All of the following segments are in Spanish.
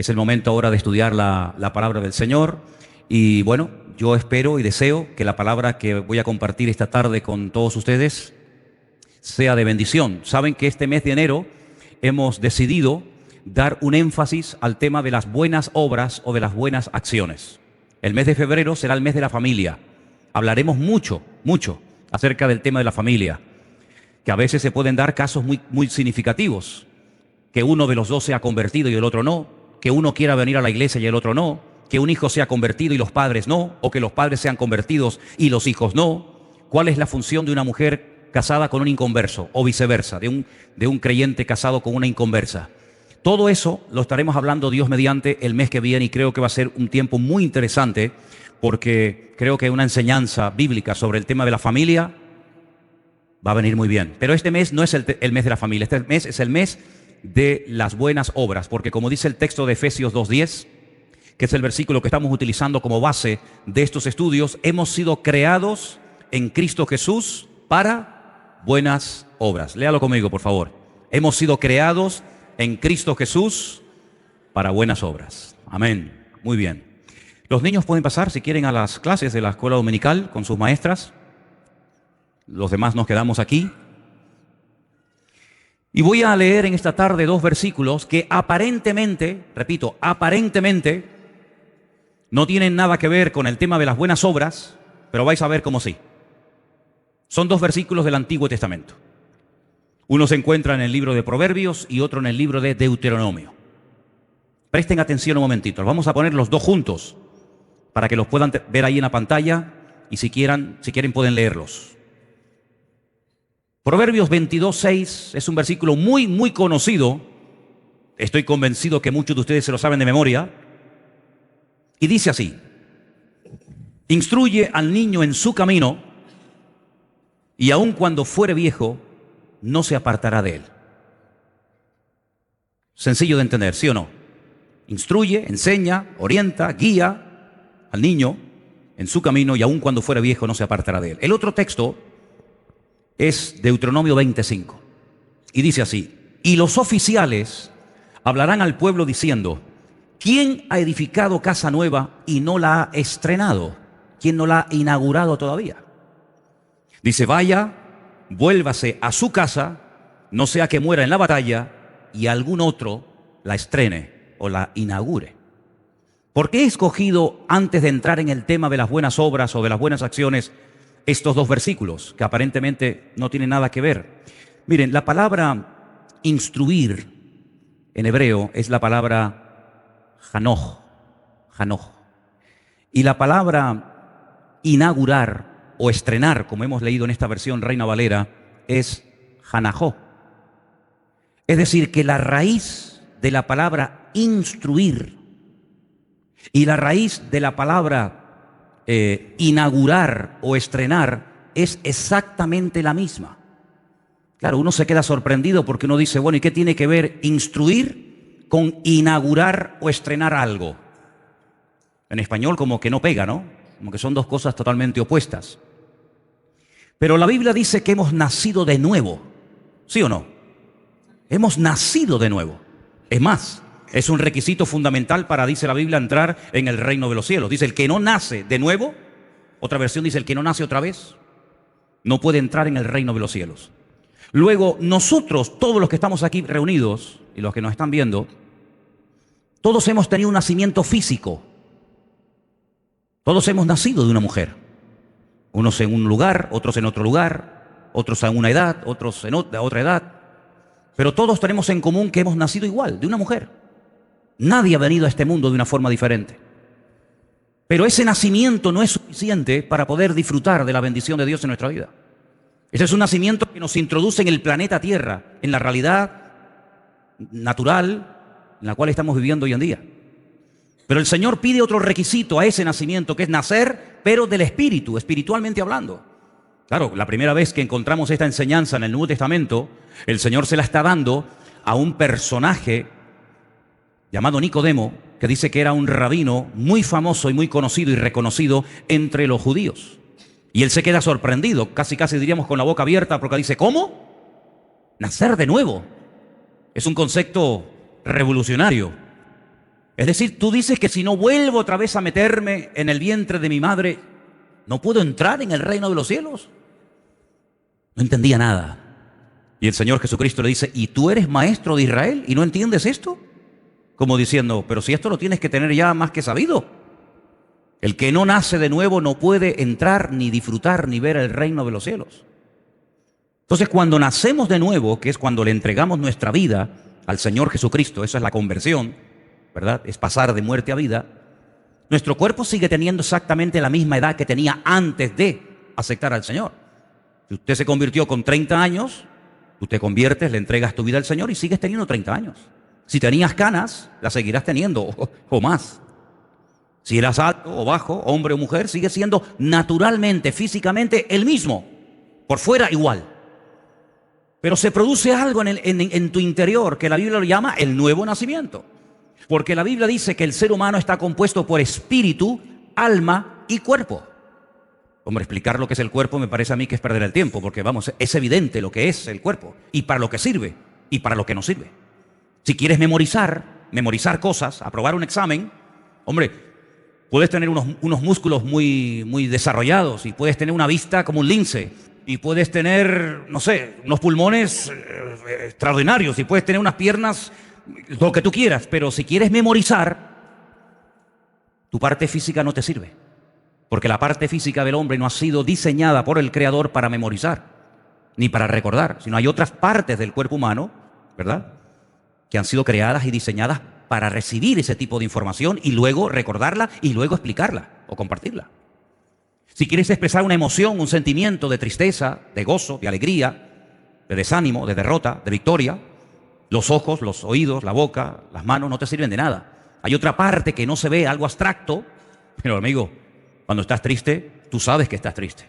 Es el momento ahora de estudiar la palabra del Señor. Y bueno, yo espero y deseo que la palabra que voy a compartir esta tarde con todos ustedes sea de bendición. Saben que este mes de enero hemos decidido dar un énfasis al tema de las buenas obras o de las buenas acciones. El mes de febrero será el mes de la familia. Hablaremos mucho acerca del tema de la familia, que a veces se pueden dar casos muy significativos, que uno de los dos sea convertido y el otro no, que uno quiera venir a la iglesia y el otro no, que un hijo sea convertido y los padres no, o que los padres sean convertidos y los hijos no. ¿Cuál es la función de una mujer casada con un inconverso o viceversa, de un creyente casado con una inconversa? Todo eso lo estaremos hablando Dios mediante el mes que viene, y creo que va a ser un tiempo muy interesante, porque creo que una enseñanza bíblica sobre el tema de la familia va a venir muy bien. Pero este mes no es el mes de la familia, este mes es el mes de las buenas obras, porque como dice el texto de Efesios 2:10, que es el versículo que estamos utilizando como base de estos estudios, hemos sido creados en Cristo Jesús para buenas obras. Léalo conmigo, por favor. Hemos sido creados en Cristo Jesús para buenas obras. Amén. Muy bien. Los niños pueden pasar, si quieren, a las clases de la escuela dominical con sus maestras. Los demás nos quedamos aquí. Y voy a leer en esta tarde dos versículos que aparentemente, repito, aparentemente no tienen nada que ver con el tema de las buenas obras, pero vais a ver cómo sí. Son dos versículos del Antiguo Testamento. Uno se encuentra en el libro de Proverbios y otro en el libro de Deuteronomio. Presten atención un momentito. Los vamos a poner los dos juntos para que los puedan ver ahí en la pantalla, y si quieren pueden leerlos. Proverbios 22:6 es un versículo muy conocido. Estoy convencido que muchos de ustedes se lo saben de memoria. Y dice así: instruye al niño en su camino, y aun cuando fuere viejo, no se apartará de él. Sencillo de entender, ¿sí o no? Instruye, enseña, orienta, guía al niño en su camino, y aun cuando fuere viejo, no se apartará de él. El otro texto es Deuteronomio 20:5, y dice así: y los oficiales hablarán al pueblo diciendo, ¿quién ha edificado casa nueva y no la ha estrenado? ¿Quién no la ha inaugurado todavía? Dice, vaya, vuélvase a su casa, no sea que muera en la batalla y algún otro la estrene o la inaugure. ¿Por qué he escogido, antes de entrar en el tema de las buenas obras o de las buenas acciones, estos dos versículos que aparentemente no tienen nada que ver? Miren, la palabra instruir en hebreo es la palabra janoj. Y la palabra inaugurar o estrenar, como hemos leído en esta versión Reina Valera, es janajó. Es decir, que la raíz de la palabra instruir y la raíz de la palabra inaugurar o estrenar es exactamente la misma. Claro, uno se queda sorprendido porque uno dice, bueno, ¿y qué tiene que ver instruir con inaugurar o estrenar algo? En español como que no pega, ¿no? Como que son dos cosas totalmente opuestas. Pero la Biblia dice que hemos nacido de nuevo, ¿sí o no? Hemos nacido de nuevo. Es más, es un requisito fundamental para, dice la Biblia, entrar en el reino de los cielos. Dice, el que no nace de nuevo, otra versión dice, el que no nace otra vez, no puede entrar en el reino de los cielos. Luego, nosotros, todos los que estamos aquí reunidos y los que nos están viendo, todos hemos tenido un nacimiento físico. Todos hemos nacido de una mujer. Unos en un lugar, otros en otro lugar, otros a una edad, otros en otra edad. Pero todos tenemos en común que hemos nacido igual, de una mujer. Nadie ha venido a este mundo de una forma diferente. Pero ese nacimiento no es suficiente para poder disfrutar de la bendición de Dios en nuestra vida. Ese es un nacimiento que nos introduce en el planeta Tierra, en la realidad natural en la cual estamos viviendo hoy en día. Pero el Señor pide otro requisito a ese nacimiento, que es nacer, pero del Espíritu, espiritualmente hablando. Claro, la primera vez que encontramos esta enseñanza en el Nuevo Testamento, el Señor se la está dando a un personaje llamado Nicodemo, que dice que era un rabino muy famoso y muy conocido y reconocido entre los judíos. Y él se queda sorprendido, casi diríamos con la boca abierta, porque dice, ¿cómo? Nacer de nuevo. Es un concepto revolucionario. Es decir, tú dices que si no vuelvo otra vez a meterme en el vientre de mi madre, no puedo entrar en el reino de los cielos. No entendía nada. Y el Señor Jesucristo le dice, ¿y tú eres maestro de Israel y no entiendes esto? Como diciendo, pero si esto lo tienes que tener ya más que sabido. El que no nace de nuevo no puede entrar, ni disfrutar, ni ver el reino de los cielos. Entonces, cuando nacemos de nuevo, que es cuando le entregamos nuestra vida al Señor Jesucristo, eso es la conversión, ¿verdad? Es pasar de muerte a vida. Nuestro cuerpo sigue teniendo exactamente la misma edad que tenía antes de aceptar al Señor. Si usted se convirtió con 30 años, tú te conviertes, le entregas tu vida al Señor y sigues teniendo 30 años. Si tenías canas, las seguirás teniendo o más. Si eras alto o bajo, hombre o mujer, sigue siendo naturalmente, físicamente el mismo. Por fuera igual. Pero se produce algo en tu interior que la Biblia lo llama el nuevo nacimiento. Porque la Biblia dice que el ser humano está compuesto por espíritu, alma y cuerpo. Hombre, explicar lo que es el cuerpo me parece a mí que es perder el tiempo, porque vamos, es evidente lo que es el cuerpo, y para lo que sirve, y para lo que no sirve. Si quieres memorizar cosas, aprobar un examen, hombre, puedes tener unos músculos muy desarrollados, y puedes tener una vista como un lince, y puedes tener, no sé, unos pulmones extraordinarios, y puedes tener unas piernas, lo que tú quieras, pero si quieres memorizar, tu parte física no te sirve. Porque la parte física del hombre no ha sido diseñada por el Creador para memorizar, ni para recordar, sino hay otras partes del cuerpo humano, ¿verdad?, que han sido creadas y diseñadas para recibir ese tipo de información y luego recordarla y luego explicarla o compartirla. Si quieres expresar una emoción, un sentimiento de tristeza, de gozo, de alegría, de desánimo, de derrota, de victoria, los ojos, los oídos, la boca, las manos no te sirven de nada. Hay otra parte que no se ve, algo abstracto, pero amigo, cuando estás triste, tú sabes que estás triste.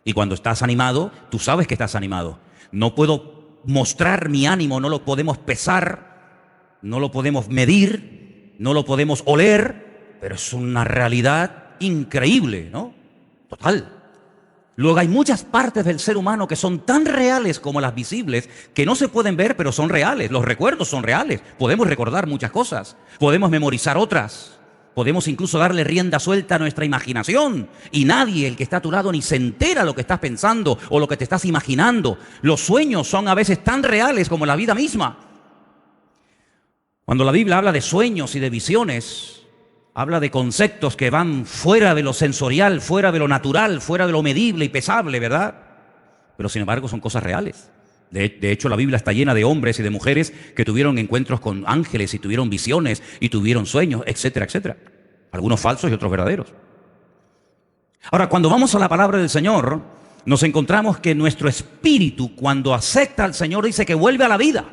Y cuando estás animado, tú sabes que estás animado. No puedo mostrar mi ánimo, no lo podemos pesar, no lo podemos medir, no lo podemos oler, pero es una realidad increíble, ¿no? Total. Luego hay muchas partes del ser humano que son tan reales como las visibles, que no se pueden ver, pero son reales. Los recuerdos son reales. Podemos recordar muchas cosas. Podemos memorizar otras. Podemos incluso darle rienda suelta a nuestra imaginación. Y nadie, el que está a tu lado, ni se entera lo que estás pensando o lo que te estás imaginando. Los sueños son a veces tan reales como la vida misma. Cuando la Biblia habla de sueños y de visiones, habla de conceptos que van fuera de lo sensorial, fuera de lo natural, fuera de lo medible y pesable, ¿verdad? Pero sin embargo son cosas reales. De hecho, la Biblia está llena de hombres y de mujeres que tuvieron encuentros con ángeles y tuvieron visiones y tuvieron sueños, etcétera, etcétera. Algunos falsos y otros verdaderos. Ahora, cuando vamos a la palabra del Señor, nos encontramos que nuestro espíritu, cuando acepta al Señor, dice que vuelve a la vida.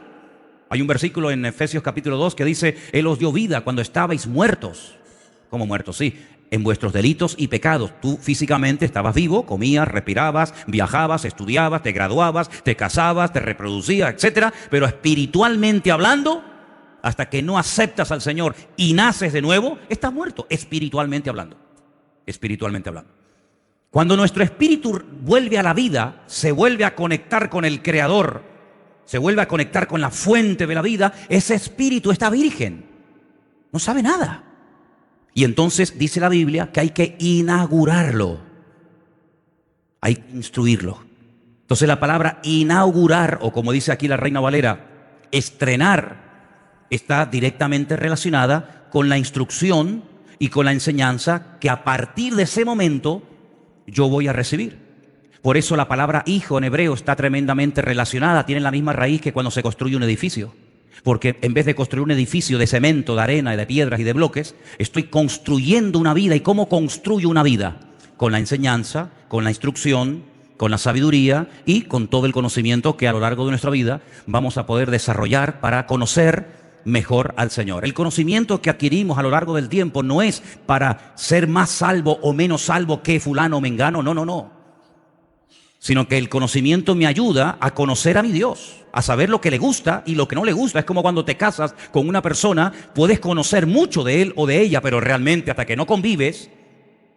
Hay un versículo en Efesios capítulo 2 que dice, Él os dio vida cuando estabais muertos. ¿Cómo muertos? Sí, en vuestros delitos y pecados. Tú físicamente estabas vivo, comías, respirabas, viajabas, estudiabas, te graduabas, te casabas, te reproducías, etcétera. Pero espiritualmente hablando, hasta que no aceptas al Señor y naces de nuevo, estás muerto, espiritualmente hablando. Espiritualmente hablando. Cuando nuestro espíritu vuelve a la vida, se vuelve a conectar con el Creador, se vuelve a conectar con la fuente de la vida, ese espíritu está virgen, no sabe nada. Y entonces dice la Biblia que hay que inaugurarlo, hay que instruirlo. Entonces la palabra inaugurar, o como dice aquí la Reina Valera, estrenar, está directamente relacionada con la instrucción y con la enseñanza que a partir de ese momento yo voy a recibir. Por eso la palabra hijo en hebreo está tremendamente relacionada, tiene la misma raíz que cuando se construye un edificio. Porque en vez de construir un edificio de cemento, de arena, de piedras y de bloques, estoy construyendo una vida. ¿Y cómo construyo una vida? Con la enseñanza, con la instrucción, con la sabiduría y con todo el conocimiento que a lo largo de nuestra vida vamos a poder desarrollar para conocer mejor al Señor. El conocimiento que adquirimos a lo largo del tiempo no es para ser más salvo o menos salvo que fulano o mengano, no. Sino que el conocimiento me ayuda a conocer a mi Dios, a saber lo que le gusta y lo que no le gusta. Es como cuando te casas con una persona, puedes conocer mucho de él o de ella, pero realmente hasta que no convives,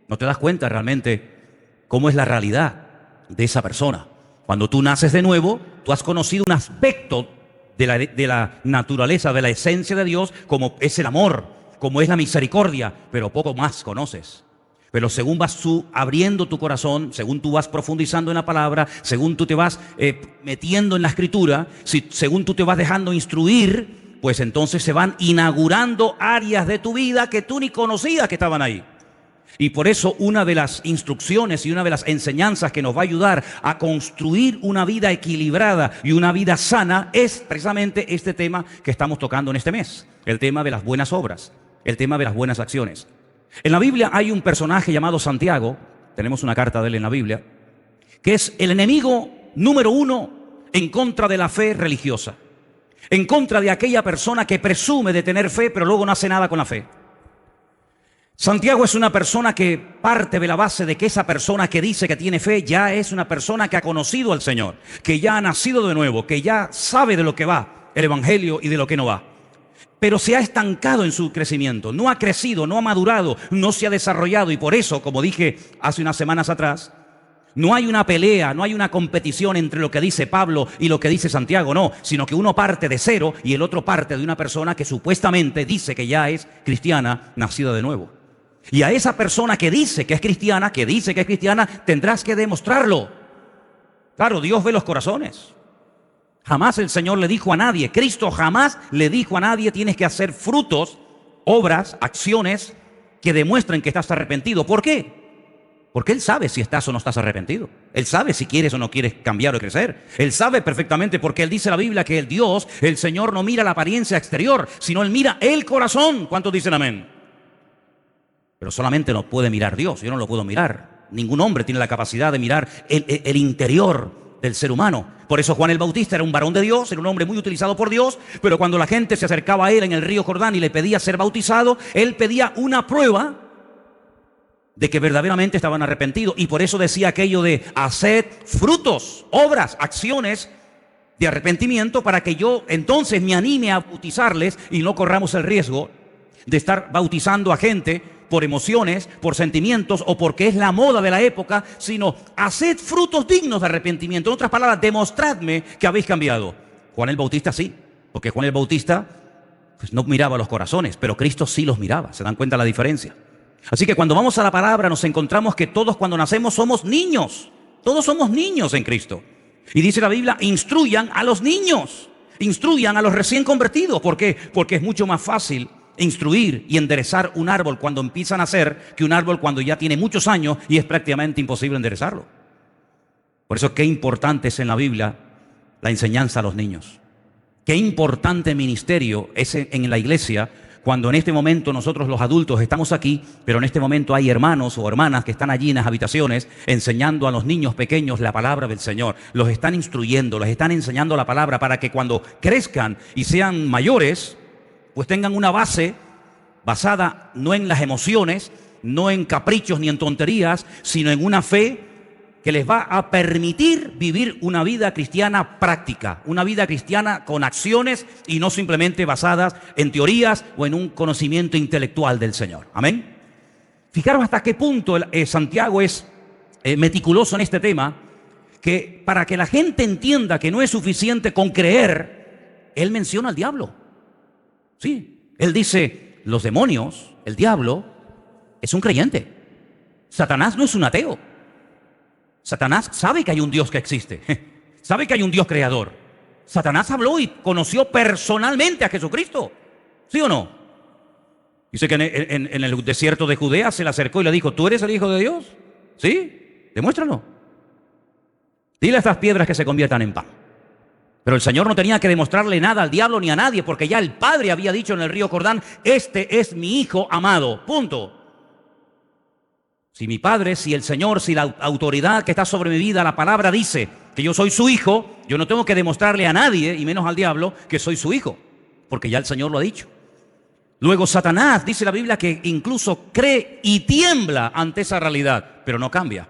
no te das cuenta realmente cómo es la realidad de esa persona. Cuando tú naces de nuevo, tú has conocido un aspecto de la naturaleza, de la esencia de Dios, como es el amor, como es la misericordia, pero poco más conoces. Pero según vas tú abriendo tu corazón, según tú vas profundizando en la palabra, según tú te vas metiendo en la escritura, según tú te vas dejando instruir, pues entonces se van inaugurando áreas de tu vida que tú ni conocías que estaban ahí. Y por eso una de las instrucciones y una de las enseñanzas que nos va a ayudar a construir una vida equilibrada y una vida sana es precisamente este tema que estamos tocando en este mes, el tema de las buenas obras, el tema de las buenas acciones. En la Biblia hay un personaje llamado Santiago, tenemos una carta de él en la Biblia, que es el enemigo número uno en contra de la fe religiosa, en contra de aquella persona que presume de tener fe pero luego no hace nada con la fe. Santiago es una persona que parte de la base de que esa persona que dice que tiene fe ya es una persona que ha conocido al Señor, que ya ha nacido de nuevo, que ya sabe de lo que va el Evangelio y de lo que no va. Pero se ha estancado en su crecimiento, no ha crecido, no ha madurado, no se ha desarrollado y por eso, como dije hace unas semanas atrás, no hay una pelea, no hay una competición entre lo que dice Pablo y lo que dice Santiago, no, sino que uno parte de cero y el otro parte de una persona que supuestamente dice que ya es cristiana, nacida de nuevo. Y a esa persona que dice que es cristiana, tendrás que demostrarlo. Claro, Dios ve los corazones. Jamás el Señor le dijo a nadie, Cristo jamás le dijo a nadie, tienes que hacer frutos, obras, acciones que demuestren que estás arrepentido. ¿Por qué? Porque Él sabe si estás o no estás arrepentido. Él sabe si quieres o no quieres cambiar o crecer. Él sabe perfectamente porque Él dice en la Biblia que el Dios, el Señor no mira la apariencia exterior, sino Él mira el corazón. ¿Cuántos dicen amén? Pero solamente nos puede mirar Dios, yo no lo puedo mirar. Ningún hombre tiene la capacidad de mirar el interior del ser humano. Por eso Juan el Bautista era un varón de Dios, era un hombre muy utilizado por Dios, pero cuando la gente se acercaba a él en el río Jordán y le pedía ser bautizado, él pedía una prueba de que verdaderamente estaban arrepentidos. Y por eso decía aquello de haced frutos, obras, acciones de arrepentimiento para que yo entonces me anime a bautizarles y no corramos el riesgo de estar bautizando a gente por emociones, por sentimientos o porque es la moda de la época, sino haced frutos dignos de arrepentimiento. En otras palabras, demostradme que habéis cambiado. Juan el Bautista sí, porque Juan el Bautista pues, no miraba los corazones, pero Cristo sí los miraba. ¿Se dan cuenta la diferencia? Así que cuando vamos a la palabra nos encontramos que todos cuando nacemos somos niños. Todos somos niños en Cristo. Y dice la Biblia, instruyan a los niños, instruyan a los recién convertidos. ¿Por qué? Porque es mucho más fácil instruir y enderezar un árbol cuando empieza a nacer que un árbol cuando ya tiene muchos años y es prácticamente imposible enderezarlo. Por eso qué importante es en la Biblia la enseñanza a los niños. Qué importante ministerio es en la iglesia cuando en este momento nosotros los adultos estamos aquí, pero en este momento hay hermanos o hermanas que están allí en las habitaciones enseñando a los niños pequeños la palabra del Señor. Los están instruyendo, les están enseñando la palabra para que cuando crezcan y sean mayores, pues tengan una base basada no en las emociones, no en caprichos ni en tonterías, sino en una fe que les va a permitir vivir una vida cristiana práctica, una vida cristiana con acciones y no simplemente basadas en teorías o en un conocimiento intelectual del Señor. Amén. Fijaros hasta qué punto Santiago es meticuloso en este tema, que para que la gente entienda que no es suficiente con creer, él menciona al diablo. Sí, él dice, los demonios, el diablo, es un creyente. Satanás no es un ateo. Satanás sabe que hay un Dios que existe. Sabe que hay un Dios creador. Satanás habló y conoció personalmente a Jesucristo. ¿Sí o no? Dice que en el desierto de Judea se le acercó y le dijo, ¿tú eres el Hijo de Dios? ¿Sí? Demuéstralo. Dile a estas piedras que se conviertan en pan. Pero el Señor no tenía que demostrarle nada al diablo ni a nadie, porque ya el Padre había dicho en el río Jordán, este es mi Hijo amado, punto. Si mi Padre, si el Señor, si la autoridad que está sobre mi vida, la palabra dice que yo soy su Hijo, yo no tengo que demostrarle a nadie, y menos al diablo, que soy su Hijo, porque ya el Señor lo ha dicho. Luego Satanás, dice la Biblia, que incluso cree y tiembla ante esa realidad, pero no cambia.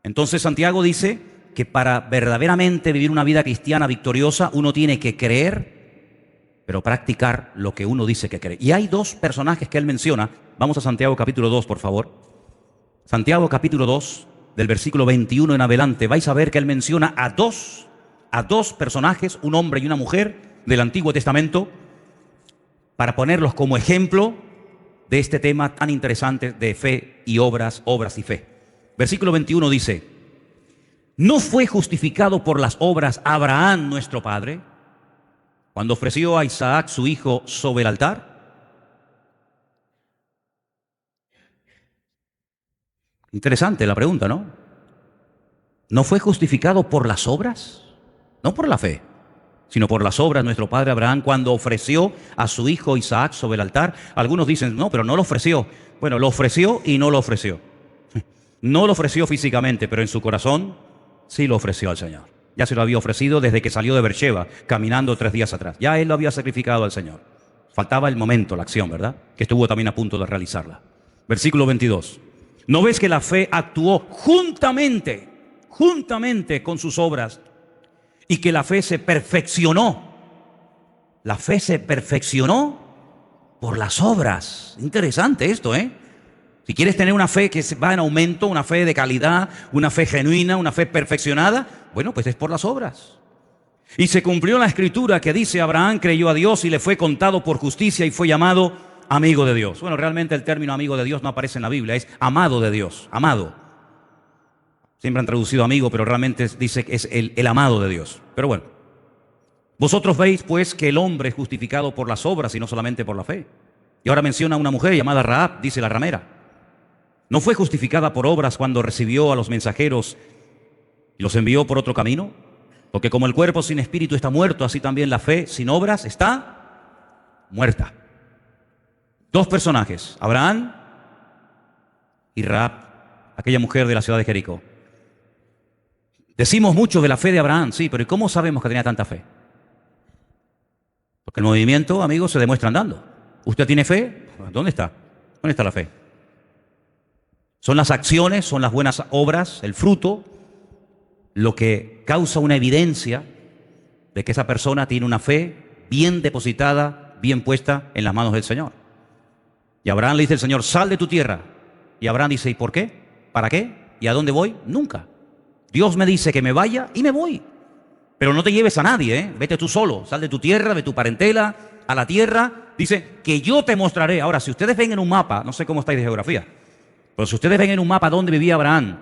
Entonces Santiago dice que para verdaderamente vivir una vida cristiana victoriosa, uno tiene que creer, pero practicar lo que uno dice que cree. Y hay dos personajes que él menciona. Vamos a Santiago capítulo 2, por favor. Santiago capítulo 2, del versículo 21 en adelante, vais a ver que él menciona a dos personajes, un hombre y una mujer del Antiguo Testamento, para ponerlos como ejemplo de este tema tan interesante de fe y obras, obras y fe. Versículo 21 dice: ¿no fue justificado por las obras Abraham nuestro padre cuando ofreció a Isaac su hijo sobre el altar? Interesante la pregunta, ¿no? ¿No fue justificado por las obras? No por la fe, sino por las obras nuestro padre Abraham cuando ofreció a su hijo Isaac sobre el altar. Algunos dicen, no, pero no lo ofreció. Bueno, lo ofreció y no lo ofreció. No lo ofreció físicamente, pero en su corazón sí lo ofreció al Señor. Ya se lo había ofrecido desde que salió de Beersheba, caminando 3 días atrás. Ya él lo había sacrificado al Señor. Faltaba el momento, la acción, ¿verdad? Que estuvo también a punto de realizarla. Versículo 22. ¿No ves que la fe actuó juntamente con sus obras y que la fe se perfeccionó? La fe se perfeccionó por las obras. Interesante esto, ¿eh? Si quieres tener una fe que va en aumento, una fe de calidad, una fe genuina, una fe perfeccionada, bueno, pues es por las obras. Y se cumplió la escritura que dice: Abraham creyó a Dios y le fue contado por justicia y fue llamado amigo de Dios. Bueno, realmente el término amigo de Dios no aparece en la Biblia, es amado de Dios, amado. Siempre han traducido amigo, pero realmente dice que es el amado de Dios. Pero bueno, vosotros veis pues que el hombre es justificado por las obras y no solamente por la fe. Y ahora menciona a una mujer llamada Rahab, dice la ramera. ¿No fue justificada por obras cuando recibió a los mensajeros y los envió por otro camino? Porque como el cuerpo sin espíritu está muerto, así también la fe sin obras está muerta. 2 personajes, Abraham y Rahab, aquella mujer de la ciudad de Jericó. Decimos mucho de la fe de Abraham, sí, pero ¿y cómo sabemos que tenía tanta fe? Porque el movimiento, amigos, se demuestra andando. ¿Usted tiene fe? ¿Dónde está? ¿Dónde está la fe? Son las acciones, son las buenas obras, el fruto, lo que causa una evidencia de que esa persona tiene una fe bien depositada, bien puesta en las manos del Señor. Y Abraham le dice al Señor: sal de tu tierra. Y Abraham dice: ¿y por qué? ¿Para qué? ¿Y a dónde voy? Nunca. Dios me dice que me vaya y me voy. Pero no te lleves a nadie, ¿eh? Vete tú solo, sal de tu tierra, de tu parentela, a la tierra. Dice que yo te mostraré. Ahora, si ustedes ven en un mapa, no sé cómo estáis de geografía, pero si ustedes ven en un mapa dónde vivía Abraham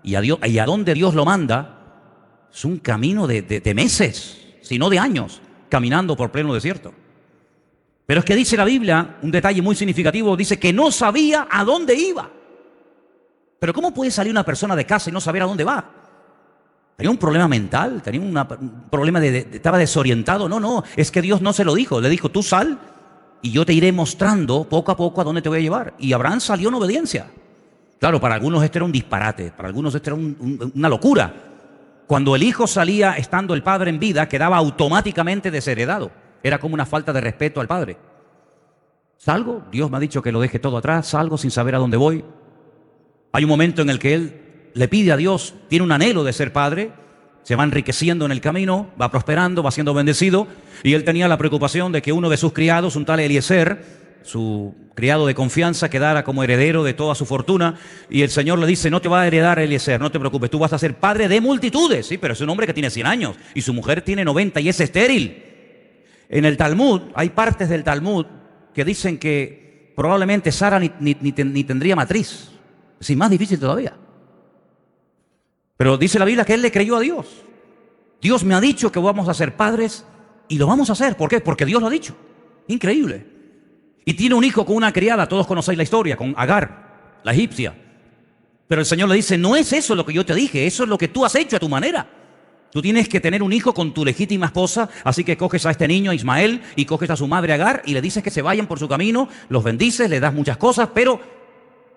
y a dónde Dios lo manda, es un camino de meses, si no de años, caminando por pleno desierto. Pero es que dice la Biblia, un detalle muy significativo, dice que no sabía a dónde iba. Pero ¿cómo puede salir una persona de casa y no saber a dónde va? ¿Tenía un problema mental? ¿Tenía un problema estaba desorientado? No, es que Dios no se lo dijo. Le dijo: tú sal y yo te iré mostrando poco a poco a dónde te voy a llevar. Y Abraham salió en obediencia. Claro, para algunos esto era un disparate, para algunos esto era una locura. Cuando el hijo salía estando el padre en vida, quedaba automáticamente desheredado. Era como una falta de respeto al padre. Salgo, Dios me ha dicho que lo deje todo atrás, salgo sin saber a dónde voy. Hay un momento en el que él le pide a Dios, tiene un anhelo de ser padre, se va enriqueciendo en el camino, va prosperando, va siendo bendecido, y él tenía la preocupación de que uno de sus criados, un tal Eliezer, su criado de confianza, quedara como heredero de toda su fortuna, y el Señor le dice: no te va a heredar Eliezer, no te preocupes, tú vas a ser padre de multitudes. Sí, pero es un hombre que tiene 100 años, y su mujer tiene 90 y es estéril. En el Talmud, hay partes del Talmud que dicen que probablemente Sara ni tendría matriz. Es más difícil todavía. Pero dice la Biblia que él le creyó a Dios. Dios me ha dicho que vamos a ser padres y lo vamos a hacer. ¿Por qué? Porque Dios lo ha dicho. Increíble. Y tiene un hijo con una criada, todos conocéis la historia, con Agar, la egipcia. Pero el Señor le dice: no es eso lo que yo te dije, eso es lo que tú has hecho a tu manera. Tú tienes que tener un hijo con tu legítima esposa, así que coges a este niño, Ismael, y coges a su madre Agar y le dices que se vayan por su camino, los bendices, le das muchas cosas, pero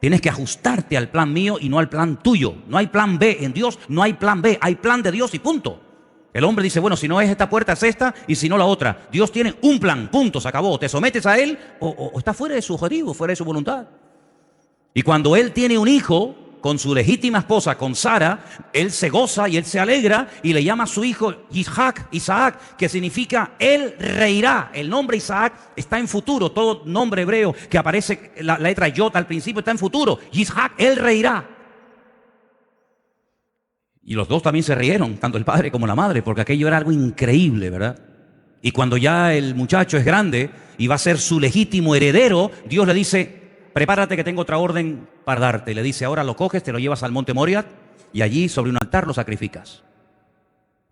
tienes que ajustarte al plan mío y no al plan tuyo. No hay plan B en Dios, no hay plan B, hay plan de Dios y punto. El hombre dice: bueno, si no es esta puerta es esta y si no la otra. Dios tiene un plan, punto, se acabó. Te sometes a él o está fuera de su objetivo, fuera de su voluntad. Y cuando él tiene un hijo con su legítima esposa, con Sara, él se goza y él se alegra y le llama a su hijo Isaac, que significa él reirá. El nombre Isaac está en futuro. Todo nombre hebreo que aparece, la letra Yod al principio, está en futuro. Isaac, él reirá. Y los dos también se rieron, tanto el padre como la madre, porque aquello era algo increíble, ¿verdad? Y cuando ya el muchacho es grande y va a ser su legítimo heredero, Dios le dice, prepárate que tengo otra orden para darte. Y le dice, ahora lo coges, te lo llevas al monte Moriah y allí sobre un altar lo sacrificas.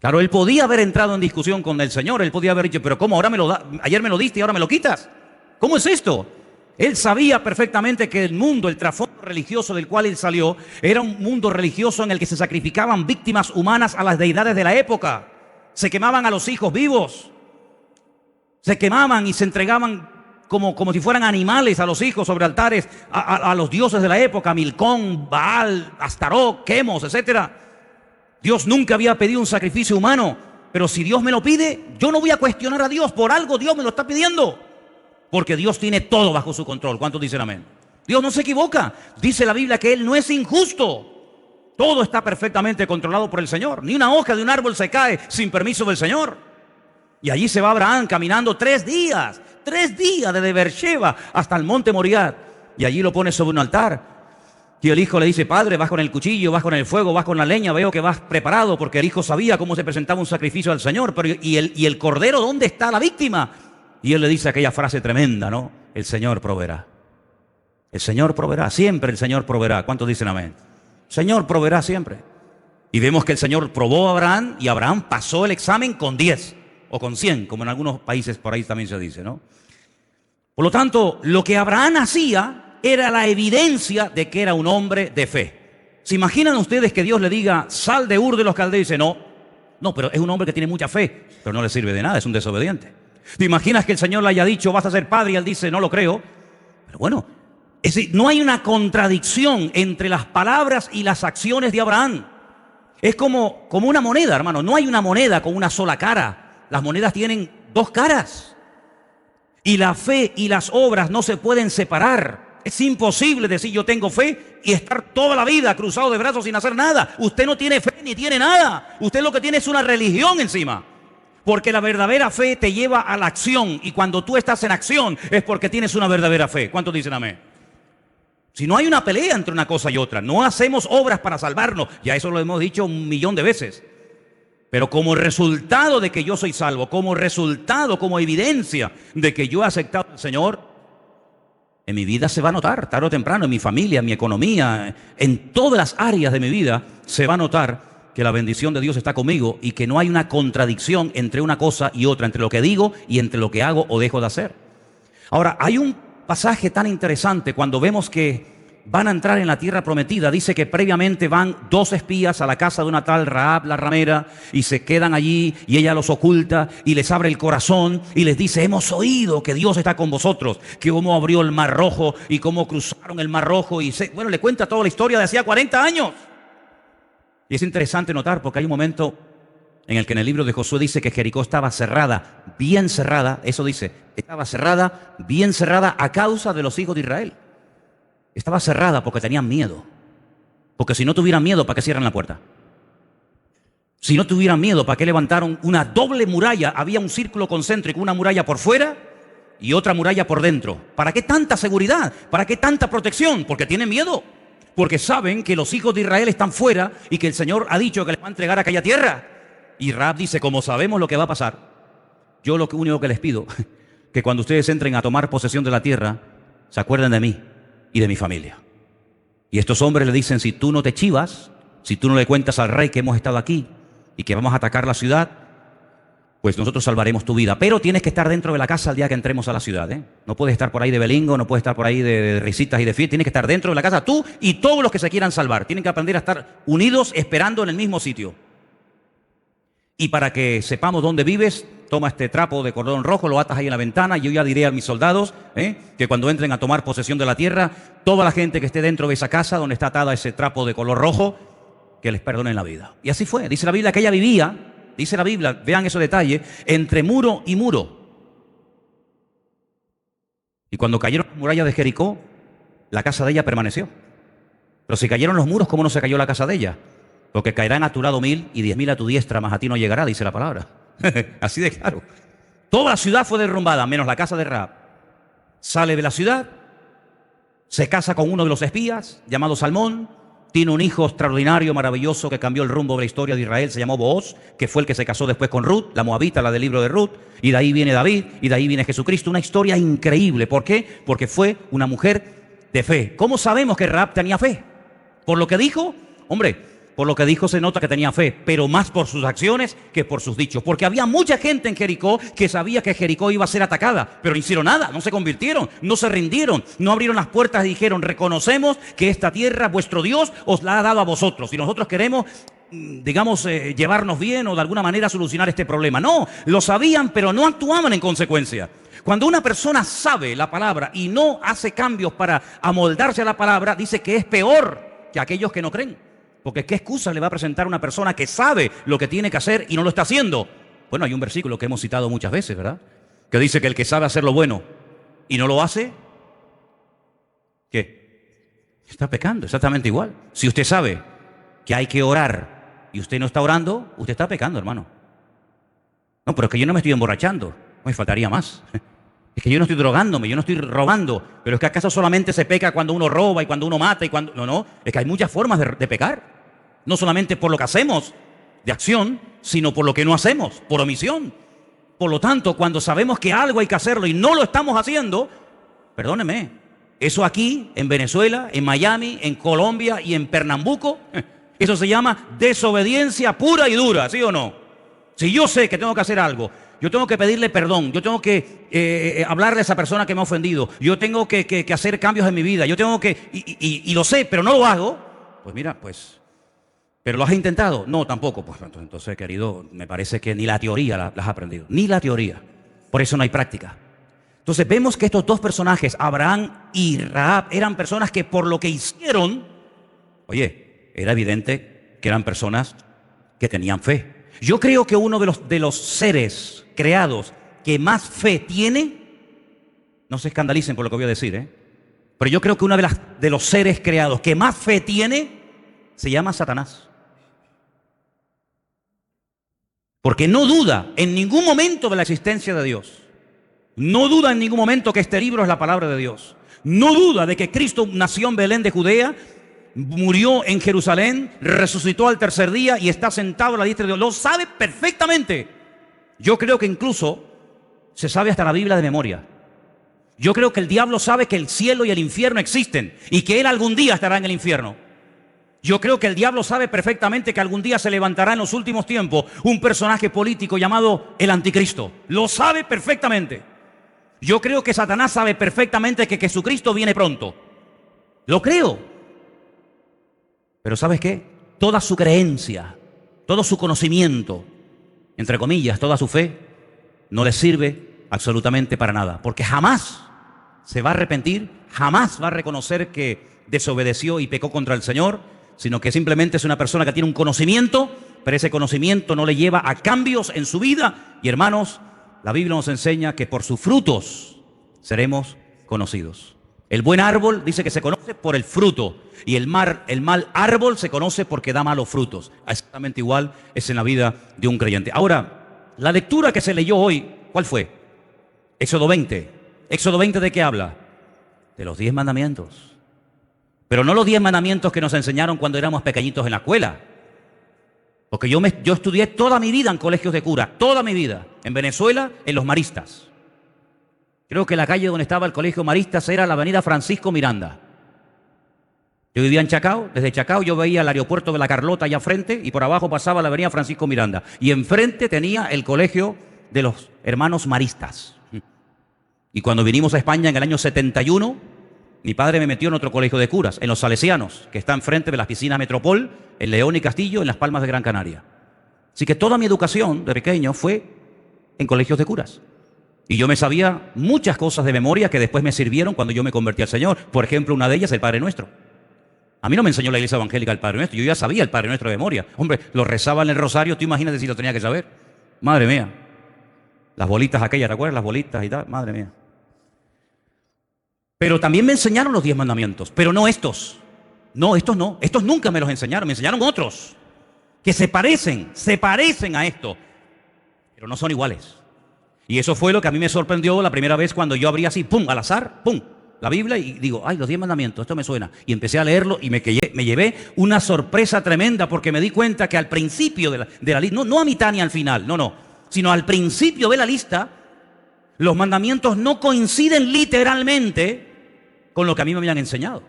Claro, él podía haber entrado en discusión con el Señor, él podía haber dicho, pero ¿cómo? Ayer me lo diste y ahora me lo quitas. ¿Cómo es esto? Él sabía perfectamente que el mundo, el trasfondo religioso del cual él salió, era un mundo religioso en el que se sacrificaban víctimas humanas a las deidades de la época. Se quemaban a los hijos vivos. Se quemaban y se entregaban como si fueran animales a los hijos sobre altares a los dioses de la época, Milcón, Baal, Astarot, Quemos, etc. Dios nunca había pedido un sacrificio humano, pero si Dios me lo pide, yo no voy a cuestionar a Dios, por algo Dios me lo está pidiendo, porque Dios tiene todo bajo su control. ¿Cuántos dicen amén? Dios no se equivoca, dice la Biblia que Él no es injusto, todo está perfectamente controlado por el Señor, ni una hoja de un árbol se cae sin permiso del Señor. Y allí se va Abraham caminando 3 días desde Beersheba hasta el monte Moriah. Y allí lo pone sobre un altar. Y el hijo le dice, padre, vas con el cuchillo, vas con el fuego, vas con la leña, veo que vas preparado, porque el hijo sabía cómo se presentaba un sacrificio al Señor. Pero ¿y el cordero dónde está la víctima? Y él le dice aquella frase tremenda, ¿no? El Señor proveerá. El Señor proveerá, siempre el Señor proveerá. ¿Cuántos dicen amén? El Señor proveerá siempre. Y vemos que el Señor probó a Abraham y Abraham pasó el examen con 10. O con 100, como en algunos países por ahí también se dice, ¿no? Por lo tanto, lo que Abraham hacía era la evidencia de que era un hombre de fe. ¿Se imaginan ustedes que Dios le diga, sal de Ur de los Caldeos? Y dice, no, pero es un hombre que tiene mucha fe, pero no le sirve de nada, es un desobediente. ¿Te imaginas que el Señor le haya dicho, vas a ser padre? Y él dice, no lo creo. Pero bueno, es decir, no hay una contradicción entre las palabras y las acciones de Abraham. Es como una moneda, hermano. No hay una moneda con una sola cara. Las monedas tienen 2 caras. Y la fe y las obras no se pueden separar. Es imposible decir yo tengo fe y estar toda la vida cruzado de brazos sin hacer nada. Usted no tiene fe ni tiene nada. Usted lo que tiene es una religión encima. Porque la verdadera fe te lleva a la acción. Y cuando tú estás en acción es porque tienes una verdadera fe. ¿Cuántos dicen amén? Si no hay una pelea entre una cosa y otra, no hacemos obras para salvarnos. Ya eso lo hemos dicho 1.000.000 de veces. Pero como resultado de que yo soy salvo, como resultado, como evidencia de que yo he aceptado al Señor, en mi vida se va a notar, tarde o temprano, en mi familia, en mi economía, en todas las áreas de mi vida, se va a notar que la bendición de Dios está conmigo y que no hay una contradicción entre una cosa y otra, entre lo que digo y entre lo que hago o dejo de hacer. Ahora, hay un pasaje tan interesante cuando vemos que van a entrar en la tierra prometida. Dice que previamente van 2 espías a la casa de una tal Rahab la ramera y se quedan allí y ella los oculta y les abre el corazón y les dice, hemos oído que Dios está con vosotros, que cómo abrió el mar rojo y cómo cruzaron el mar rojo y le cuenta toda la historia de hacía 40 años. Y es interesante notar porque hay un momento en el que en el libro de Josué dice que Jericó estaba cerrada, bien cerrada, eso dice, estaba cerrada, bien cerrada a causa de los hijos de Israel. Estaba cerrada porque tenían miedo. Porque si no tuvieran miedo, ¿para qué cierran la puerta? Si no tuvieran miedo, ¿para qué levantaron una doble muralla? Había un círculo concéntrico, una muralla por fuera y otra muralla por dentro. ¿Para qué tanta seguridad? ¿Para qué tanta protección? Porque tienen miedo. Porque saben que los hijos de Israel están fuera y que el Señor ha dicho que les va a entregar aquella tierra. Y Rahab dice, como sabemos lo que va a pasar, yo lo único que les pido, que cuando ustedes entren a tomar posesión de la tierra, se acuerden de mí y de mi familia. Y estos hombres le dicen, si tú no te chivas, si tú no le cuentas al rey que hemos estado aquí y que vamos a atacar la ciudad, pues nosotros salvaremos tu vida. Pero tienes que estar dentro de la casa el día que entremos a la ciudad, ¿eh? No puedes estar por ahí de belingo, no puedes estar por ahí de risitas y de fiesta. Tienes que estar dentro de la casa tú y todos los que se quieran salvar. Tienen que aprender a estar unidos esperando en el mismo sitio. Y para que sepamos dónde vives, toma este trapo de cordón rojo, lo atas ahí en la ventana y yo ya diré a mis soldados que cuando entren a tomar posesión de la tierra, toda la gente que esté dentro de esa casa donde está atada ese trapo de color rojo, que les perdonen la vida. Y así fue. Dice la Biblia que ella vivía, dice la Biblia, vean esos detalles, entre muro y muro. Y cuando cayeron las murallas de Jericó, la casa de ella permaneció. Pero si cayeron los muros, ¿cómo no se cayó la casa de ella? Porque caerán a tu lado 1000 y 10.000 a tu diestra, mas a ti no llegará, dice la palabra. Así de claro. Toda la ciudad fue derrumbada, menos la casa de Rahab. Sale de la ciudad, se casa con uno de los espías, llamado Salmón, Tiene un hijo extraordinario, maravilloso, que cambió el rumbo de la historia de Israel. Se llamó Booz, que fue el que se casó después con Ruth, la moabita, la del libro de Ruth. Y de ahí viene David, y de ahí viene Jesucristo. Una historia increíble. ¿Por qué? Porque fue una mujer de fe. ¿Cómo sabemos que Rahab tenía fe? ¿Por lo que dijo? Hombre, por lo que dijo se nota que tenía fe, pero más por sus acciones que por sus dichos. Porque había mucha gente en Jericó que sabía que Jericó iba a ser atacada, pero no hicieron nada, no se convirtieron, no se rindieron, no abrieron las puertas y dijeron: reconocemos que esta tierra, vuestro Dios, os la ha dado a vosotros y nosotros queremos, digamos, llevarnos bien o de alguna manera solucionar este problema. No, lo sabían, pero no actuaban en consecuencia. Cuando una persona sabe la palabra y no hace cambios para amoldarse a la palabra, dice que es peor que aquellos que no creen. Porque ¿qué excusa le va a presentar a una persona que sabe lo que tiene que hacer y no lo está haciendo? Bueno, hay un versículo que hemos citado muchas veces, ¿verdad? Que dice que el que sabe hacer lo bueno y no lo hace, ¿qué? Está pecando, exactamente igual. Si usted sabe que hay que orar y usted no está orando, usted está pecando, hermano. No, pero es que yo no me estoy emborrachando, me faltaría más. Es que yo no estoy drogándome, yo no estoy robando. Pero es que ¿acaso solamente se peca cuando uno roba y cuando uno mata y cuando...? No, no, es que hay muchas formas de pecar. No solamente por lo que hacemos de acción, sino por lo que no hacemos, por omisión. Por lo tanto, cuando sabemos que algo hay que hacerlo y no lo estamos haciendo, perdóneme, eso aquí, en Venezuela, en Miami, en Colombia y en Pernambuco, eso se llama desobediencia pura y dura, ¿sí o no? Si yo sé que tengo que hacer algo, yo tengo que pedirle perdón, yo tengo que hablarle a esa persona que me ha ofendido, yo tengo que hacer cambios en mi vida, yo tengo que, y lo sé, pero no lo hago, pues mira, pues, ¿pero lo has intentado? No, tampoco. Pues entonces, querido, me parece que ni la teoría la has aprendido, ni la teoría, por eso no hay práctica. Entonces vemos que estos dos personajes, Abraham y Rahab, eran personas que por lo que hicieron, oye, era evidente que eran personas que tenían fe. Yo creo que uno de los seres creados que más fe tiene, no se escandalicen por lo que voy a decir, pero yo creo que uno de los seres creados que más fe tiene se llama Satanás. Porque no duda en ningún momento de la existencia de Dios. No duda en ningún momento que este libro es la palabra de Dios. No duda de que Cristo nació en Belén de Judea, murió en Jerusalén, resucitó al tercer día y está sentado a la diestra de Dios. Lo sabe perfectamente. Yo creo que incluso se sabe hasta la Biblia de memoria. Yo creo que el diablo sabe que el cielo y el infierno existen y que él algún día estará en el infierno. Yo creo que el diablo sabe perfectamente que algún día se levantará en los últimos tiempos un personaje político llamado el anticristo. Lo sabe perfectamente. Yo creo que Satanás sabe perfectamente que Jesucristo viene pronto. Lo creo. Pero ¿sabes qué? Toda su creencia, todo su conocimiento, entre comillas, toda su fe, no le sirve absolutamente para nada. Porque jamás se va a arrepentir, jamás va a reconocer que desobedeció y pecó contra el Señor, sino que simplemente es una persona que tiene un conocimiento, pero ese conocimiento no le lleva a cambios en su vida. Y hermanos, la Biblia nos enseña que por sus frutos seremos conocidos. El buen árbol dice que se conoce por el fruto y el mal árbol se conoce porque da malos frutos. Exactamente igual es en la vida de un creyente. Ahora, la lectura que se leyó hoy, ¿cuál fue? Éxodo 20. ¿Éxodo 20 de qué habla? De los 10 mandamientos. Pero no los 10 mandamientos que nos enseñaron cuando éramos pequeñitos en la escuela. Porque yo estudié toda mi vida en colegios de cura, toda mi vida, en Venezuela, en los maristas. Creo que la calle donde estaba el colegio Maristas era la avenida Francisco Miranda. Yo vivía en Chacao, desde Chacao yo veía el aeropuerto de La Carlota allá frente y por abajo pasaba la avenida Francisco Miranda. Y enfrente tenía el colegio de los hermanos Maristas. Y cuando vinimos a España en el año 71, mi padre me metió en otro colegio de curas, en los Salesianos, que está enfrente de las piscinas Metropol, en León y Castillo, en Las Palmas de Gran Canaria. Así que toda mi educación de pequeño fue en colegios de curas. Y yo me sabía muchas cosas de memoria que después me sirvieron cuando yo me convertí al Señor. Por ejemplo, una de ellas, el Padre Nuestro. A mí no me enseñó la iglesia evangélica el Padre Nuestro. Yo ya sabía el Padre Nuestro de memoria. Hombre, lo rezaba en el rosario. Tú imagínate si lo tenía que saber. Madre mía. Las bolitas aquellas, ¿te acuerdas? Las bolitas y tal. Madre mía. Pero también me enseñaron los 10 mandamientos. Pero no estos. No, estos no. Estos nunca me los enseñaron. Me enseñaron otros. Que se parecen a esto. Pero no son iguales. Y eso fue lo que a mí me sorprendió la primera vez cuando yo abrí así, pum, al azar, pum, la Biblia y digo, ay, los 10 mandamientos, esto me suena. Y empecé a leerlo y me llevé una sorpresa tremenda porque me di cuenta que al principio de la lista, no a mitad ni al final, no, sino al principio de la lista, los mandamientos no coinciden literalmente con lo que a mí me habían enseñado.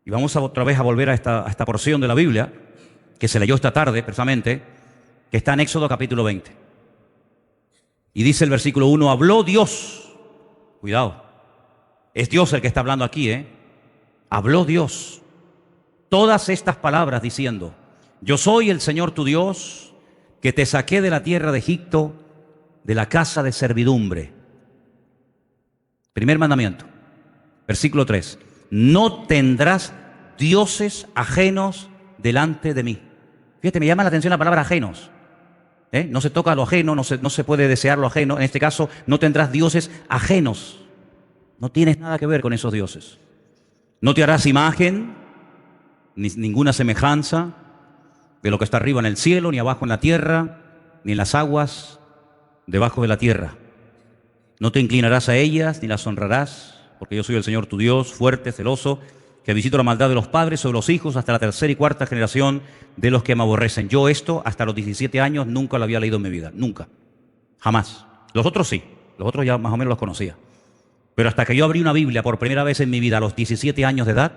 Y vamos otra vez a volver a esta porción de la Biblia, que se leyó esta tarde precisamente, que está en Éxodo capítulo 20. Y dice el versículo 1, habló Dios, cuidado, es Dios el que está hablando aquí, habló Dios todas estas palabras diciendo, yo soy el Señor tu Dios, que te saqué de la tierra de Egipto, de la casa de servidumbre. Primer mandamiento, versículo 3, no tendrás dioses ajenos delante de mí. Fíjate, me llama la atención la palabra ajenos. No se toca lo ajeno, no se puede desear lo ajeno. En este caso, no tendrás dioses ajenos. No tienes nada que ver con esos dioses. No te harás imagen, ni ninguna semejanza de lo que está arriba en el cielo, ni abajo en la tierra, ni en las aguas debajo de la tierra. No te inclinarás a ellas, ni las honrarás, porque yo soy el Señor tu Dios, fuerte, celoso, que visito la maldad de los padres sobre los hijos hasta la tercera y cuarta generación de los que me aborrecen. Yo esto, hasta los 17 años, nunca lo había leído en mi vida. Nunca. Jamás. Los otros sí. Los otros ya más o menos los conocía. Pero hasta que yo abrí una Biblia por primera vez en mi vida a los 17 años de edad,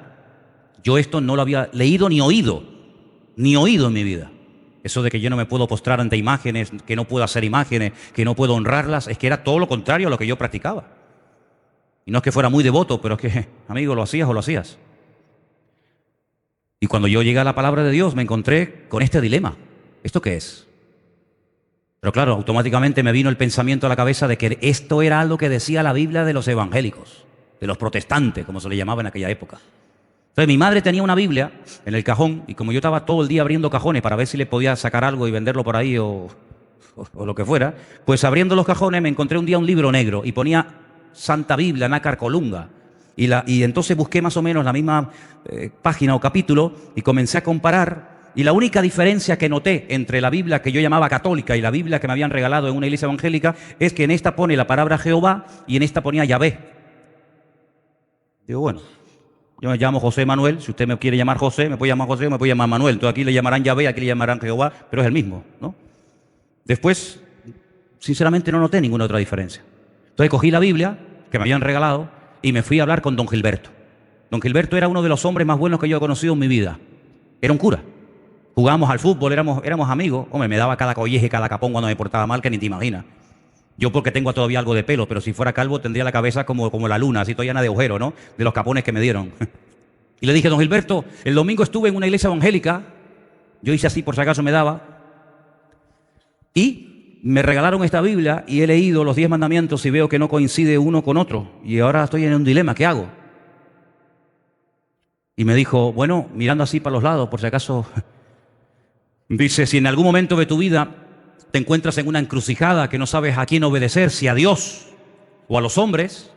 yo esto no lo había leído ni oído. Ni oído en mi vida. Eso de que yo no me puedo postrar ante imágenes, que no puedo hacer imágenes, que no puedo honrarlas, es que era todo lo contrario a lo que yo practicaba. Y no es que fuera muy devoto, pero es que, amigo, lo hacías o lo hacías. Y cuando yo llegué a la palabra de Dios me encontré con este dilema. ¿Esto qué es? Pero claro, automáticamente me vino el pensamiento a la cabeza de que esto era algo que decía la Biblia de los evangélicos, de los protestantes, como se le llamaba en aquella época. Entonces mi madre tenía una Biblia en el cajón y como yo estaba todo el día abriendo cajones para ver si le podía sacar algo y venderlo por ahí o lo que fuera, pues abriendo los cajones me encontré un día un libro negro y ponía Santa Biblia, Nácar Colunga. Y entonces busqué más o menos la misma página o capítulo y comencé a comparar. Y la única diferencia que noté entre la Biblia que yo llamaba católica y la Biblia que me habían regalado en una iglesia evangélica es que en esta pone la palabra Jehová y en esta ponía Yahvé. Digo, bueno, yo me llamo José Manuel. Si usted me quiere llamar José, me puede llamar José o me puede llamar Manuel. Entonces aquí le llamarán Yahvé, aquí le llamarán Jehová, pero es el mismo, ¿no? Después, sinceramente no noté ninguna otra diferencia. Entonces cogí la Biblia que me habían regalado y me fui a hablar con don Gilberto. Don Gilberto era uno de los hombres más buenos que yo he conocido en mi vida. Era un cura. Jugábamos al fútbol, éramos amigos. Hombre, me daba cada colleje, cada capón cuando me portaba mal, que ni te imaginas. Yo porque tengo todavía algo de pelo, pero si fuera calvo tendría la cabeza como la luna, así toda llena de agujeros, ¿no? De los capones que me dieron. Y le dije, don Gilberto, el domingo estuve en una iglesia evangélica. Yo hice así por si acaso me daba. Y me regalaron esta Biblia y he leído los 10 mandamientos y veo que no coincide uno con otro. Y ahora estoy en un dilema, ¿qué hago? Y me dijo, bueno, mirando así para los lados, por si acaso, dice, si en algún momento de tu vida te encuentras en una encrucijada que no sabes a quién obedecer, si a Dios o a los hombres,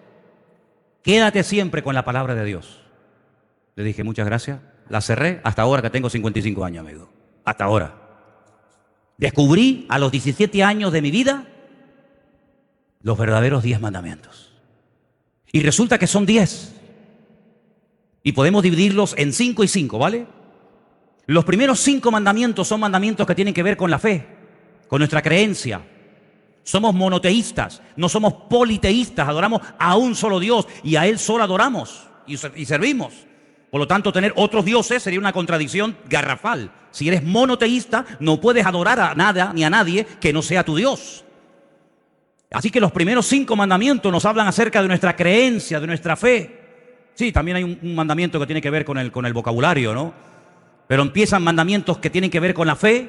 quédate siempre con la palabra de Dios. Le dije, muchas gracias. La cerré hasta ahora que tengo 55 años, amigo. Hasta ahora. Descubrí a los 17 años de mi vida los verdaderos 10 mandamientos. Y resulta que son 10. Y podemos dividirlos en 5 y 5, ¿vale? Los primeros 5 mandamientos son mandamientos que tienen que ver con la fe, con nuestra creencia. Somos monoteístas, no somos politeístas, adoramos a un solo Dios y a Él solo adoramos y servimos. Por lo tanto, tener otros dioses sería una contradicción garrafal. Si eres monoteísta, no puedes adorar a nada ni a nadie que no sea tu Dios. Así que los primeros 5 mandamientos nos hablan acerca de nuestra creencia, de nuestra fe. Sí, también hay un mandamiento que tiene que ver con el vocabulario, ¿no? Pero empiezan mandamientos que tienen que ver con la fe,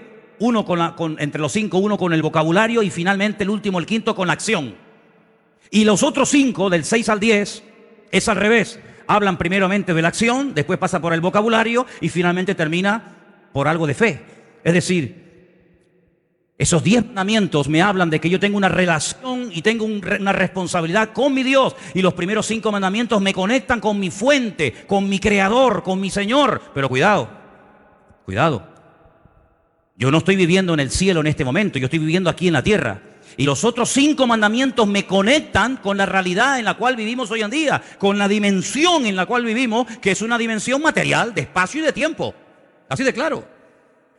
entre los 5, uno con el vocabulario y finalmente el último, el quinto, con la acción. Y los otros 5, del 6 al 10, es al revés. Hablan primeramente de la acción, después pasa por el vocabulario y finalmente termina por algo de fe. Es decir, esos 10 mandamientos me hablan de que yo tengo una relación y tengo una responsabilidad con mi Dios. Y los primeros 5 mandamientos me conectan con mi fuente, con mi creador, con mi Señor. Pero cuidado, cuidado. Yo no estoy viviendo en el cielo en este momento, yo estoy viviendo aquí en la tierra. Y los otros 5 mandamientos me conectan con la realidad en la cual vivimos hoy en día, con la dimensión en la cual vivimos, que es una dimensión material, de espacio y de tiempo. Así de claro.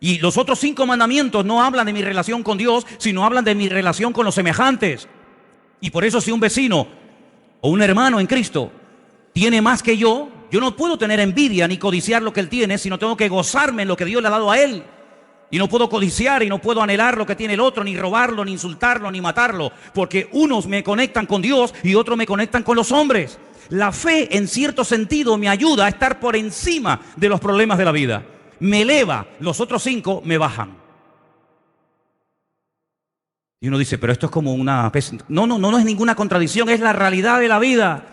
Y los otros 5 mandamientos no hablan de mi relación con Dios, sino hablan de mi relación con los semejantes. Y por eso si un vecino o un hermano en Cristo tiene más que yo no puedo tener envidia ni codiciar lo que él tiene, sino tengo que gozarme en lo que Dios le ha dado a él. Y no puedo codiciar y no puedo anhelar lo que tiene el otro, ni robarlo, ni insultarlo, ni matarlo, porque unos me conectan con Dios y otros me conectan con los hombres. La fe, en cierto sentido, me ayuda a estar por encima de los problemas de la vida. Me eleva, los otros 5 me bajan. Y uno dice, pero esto es como una... No es ninguna contradicción, es la realidad de la vida.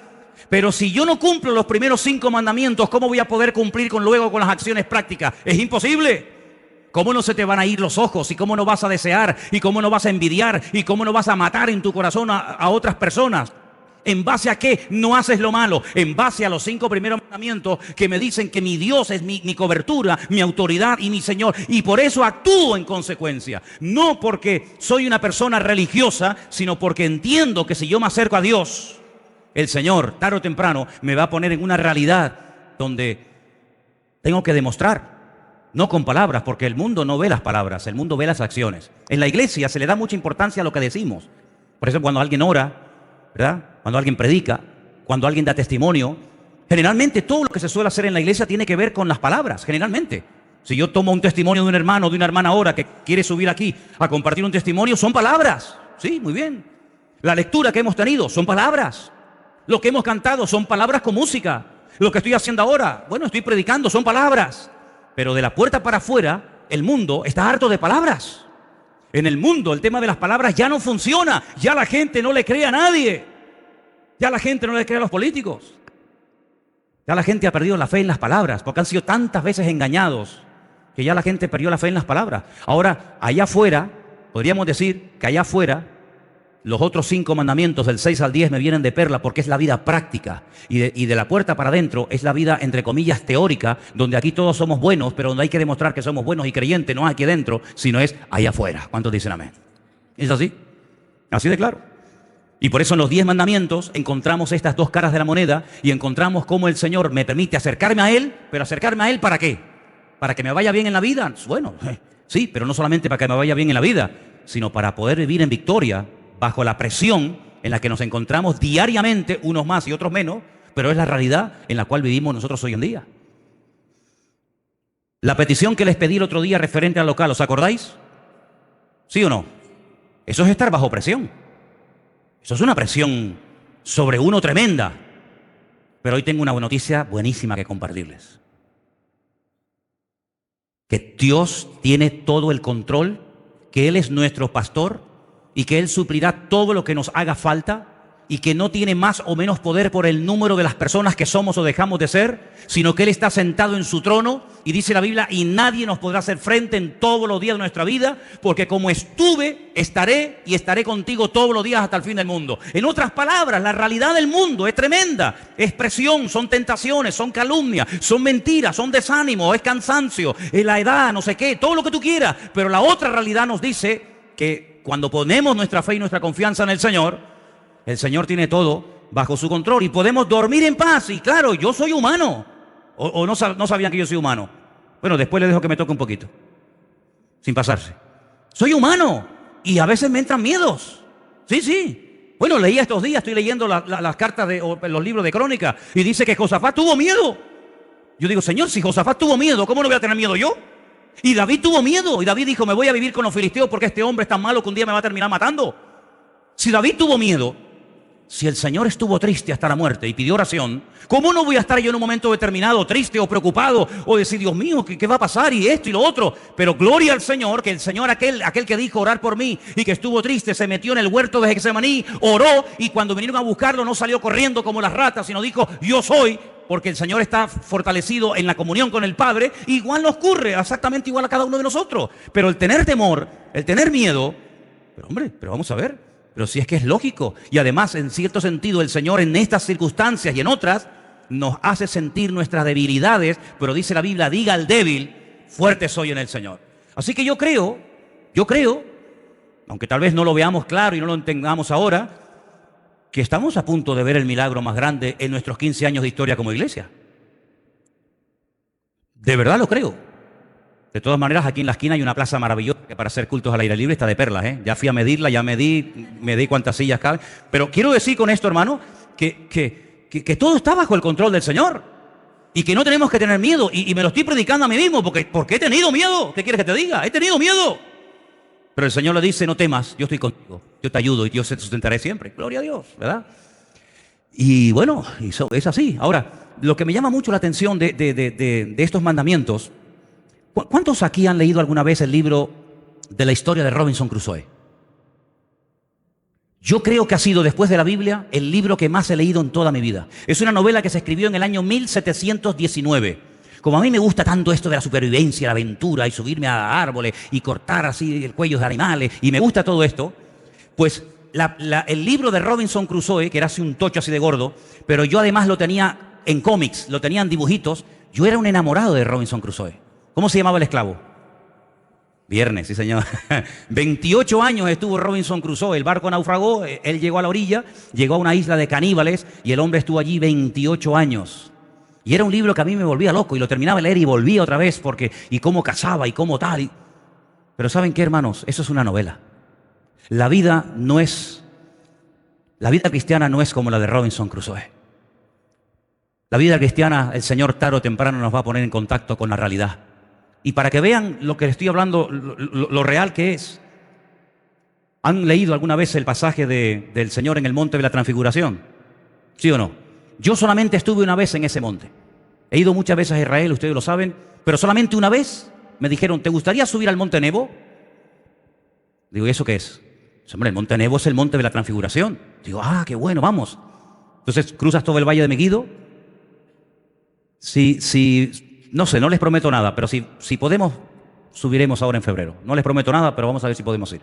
Pero si yo no cumplo los primeros 5 mandamientos, ¿cómo voy a poder cumplir luego con las acciones prácticas? Es imposible. ¿Cómo no se te van a ir los ojos? ¿Y cómo no vas a desear? ¿Y cómo no vas a envidiar? ¿Y cómo no vas a matar en tu corazón a otras personas? ¿En base a qué no haces lo malo? En base a los 5 primeros mandamientos que me dicen que mi Dios es mi cobertura, mi autoridad y mi Señor. Y por eso actúo en consecuencia. No porque soy una persona religiosa, sino porque entiendo que si yo me acerco a Dios, el Señor, tarde o temprano, me va a poner en una realidad donde tengo que demostrar. No con palabras, porque el mundo no ve las palabras, el mundo ve las acciones. En la iglesia se le da mucha importancia a lo que decimos. Por eso cuando alguien ora, ¿verdad? Cuando alguien predica, cuando alguien da testimonio, generalmente todo lo que se suele hacer en la iglesia tiene que ver con las palabras, generalmente. Si yo tomo un testimonio de un hermano o de una hermana ahora que quiere subir aquí a compartir un testimonio, son palabras. Sí, muy bien. La lectura que hemos tenido son palabras. Lo que hemos cantado son palabras con música. Lo que estoy haciendo ahora, bueno, estoy predicando, son palabras. Pero de la puerta para afuera, el mundo está harto de palabras. En el mundo el tema de las palabras ya no funciona. Ya la gente no le cree a nadie. Ya la gente no le cree a los políticos. Ya la gente ha perdido la fe en las palabras, porque han sido tantas veces engañados que ya la gente perdió la fe en las palabras. Ahora, allá afuera, podríamos decir que allá afuera, los otros 5 mandamientos del 6 al 10 me vienen de perla porque es la vida práctica. Y de la puerta para adentro es la vida, entre comillas, teórica, donde aquí todos somos buenos, pero donde hay que demostrar que somos buenos y creyentes, no aquí adentro, sino es allá afuera. ¿Cuántos dicen amén? ¿Es así? Así de claro. Y por eso en los 10 mandamientos encontramos estas 2 caras de la moneda y encontramos cómo el Señor me permite acercarme a Él, pero acercarme a Él ¿para qué? ¿Para que me vaya bien en la vida? Bueno, sí, pero no solamente para que me vaya bien en la vida, sino para poder vivir en victoria bajo la presión en la que nos encontramos diariamente, unos más y otros menos, pero es la realidad en la cual vivimos nosotros hoy en día. La petición que les pedí el otro día referente al local, ¿os acordáis? ¿Sí o no? Eso es estar bajo presión. Eso es una presión sobre uno tremenda. Pero hoy tengo una noticia buenísima que compartirles. Que Dios tiene todo el control, que Él es nuestro pastor, y que Él suplirá todo lo que nos haga falta y que no tiene más o menos poder por el número de las personas que somos o dejamos de ser, sino que Él está sentado en su trono y dice la Biblia, y nadie nos podrá hacer frente en todos los días de nuestra vida, porque como estuve, estaré y estaré contigo todos los días hasta el fin del mundo. En otras palabras, la realidad del mundo es tremenda, es presión, son tentaciones, son calumnias, son mentiras, son desánimo, es cansancio, es la edad, no sé qué, todo lo que tú quieras, pero la otra realidad nos dice que cuando ponemos nuestra fe y nuestra confianza en el Señor tiene todo bajo su control y podemos dormir en paz. Y claro, yo soy humano. ¿O no sabían que yo soy humano? Bueno, después les dejo que me toque un poquito, sin pasarse. Soy humano y a veces me entran miedos. Sí. Bueno, leí estos días, estoy leyendo las cartas o los libros de crónica y dice que Josafat tuvo miedo. Yo digo, Señor, si Josafat tuvo miedo, ¿cómo no voy a tener miedo yo? Y David tuvo miedo, y David dijo, me voy a vivir con los filisteos porque este hombre es tan malo que un día me va a terminar matando. Si David tuvo miedo, si el Señor estuvo triste hasta la muerte y pidió oración, ¿cómo no voy a estar yo en un momento determinado triste o preocupado o decir, Dios mío, ¿qué va a pasar? Y esto y lo otro. Pero gloria al Señor, que el Señor aquel que dijo orar por mí y que estuvo triste, se metió en el huerto de Getsemaní, oró, y cuando vinieron a buscarlo no salió corriendo como las ratas, sino dijo, yo soy. Porque el Señor está fortalecido en la comunión con el Padre. Igual nos ocurre, exactamente igual a cada uno de nosotros. Pero el tener temor, el tener miedo, pero vamos a ver, pero si es que es lógico. Y además, en cierto sentido, el Señor en estas circunstancias y en otras nos hace sentir nuestras debilidades. Pero dice la Biblia, diga al débil, fuerte soy en el Señor. Así que yo creo aunque tal vez no lo veamos claro y no lo entendamos ahora, que estamos a punto de ver el milagro más grande en nuestros 15 años de historia como iglesia. De verdad lo creo. De todas maneras, aquí en la esquina hay una plaza maravillosa que para hacer cultos al aire libre está de perlas, ¿eh? Ya fui a medirla, ya medí cuántas sillas caben. Pero quiero decir con esto, hermano, que todo está bajo el control del Señor. Y que no tenemos que tener miedo. Y me lo estoy predicando a mí mismo, porque he tenido miedo. ¿Qué quieres que te diga? He tenido miedo. Pero el Señor le dice, no temas, yo estoy contigo. Yo te ayudo y Dios te sustentaré siempre. Gloria a Dios, ¿verdad? Y bueno, es así. Ahora, lo que me llama mucho la atención de estos mandamientos, ¿cuántos aquí han leído alguna vez el libro de la historia de Robinson Crusoe? Yo creo que ha sido, después de la Biblia, el libro que más he leído en toda mi vida. Es una novela que se escribió en el año 1719. Como a mí me gusta tanto esto de la supervivencia, la aventura y subirme a árboles y cortar así el cuello de animales, y me gusta todo esto, pues el libro de Robinson Crusoe, que era así un tocho así de gordo, pero yo además lo tenía en cómics, lo tenía en dibujitos, yo era un enamorado de Robinson Crusoe. ¿Cómo se llamaba el esclavo? Viernes, sí señor. 28 años estuvo Robinson Crusoe, el barco naufragó, él llegó a la orilla, llegó a una isla de caníbales y el hombre estuvo allí 28 años. Y era un libro que a mí me volvía loco y lo terminaba de leer y volvía otra vez y cómo cazaba y cómo tal. Pero ¿saben qué, hermanos? Eso es una novela. La vida cristiana no es como la de Robinson Crusoe. La vida cristiana, el Señor tarde o temprano nos va a poner en contacto con la realidad. Y para que vean lo que les estoy hablando, lo real que es. ¿Han leído alguna vez el pasaje del Señor en el monte de la transfiguración? ¿Sí o no? Yo solamente estuve una vez en ese monte. He ido muchas veces a Israel, ustedes lo saben, pero solamente una vez me dijeron, ¿te gustaría subir al monte Nebo? Digo, ¿y eso qué es? Hombre, el monte Nebo es el monte de la transfiguración. Digo, qué bueno, vamos. Entonces cruzas todo el valle de Megiddo. No sé, no les prometo nada, pero si podemos, subiremos ahora en febrero. No les prometo nada, pero vamos a ver si podemos ir.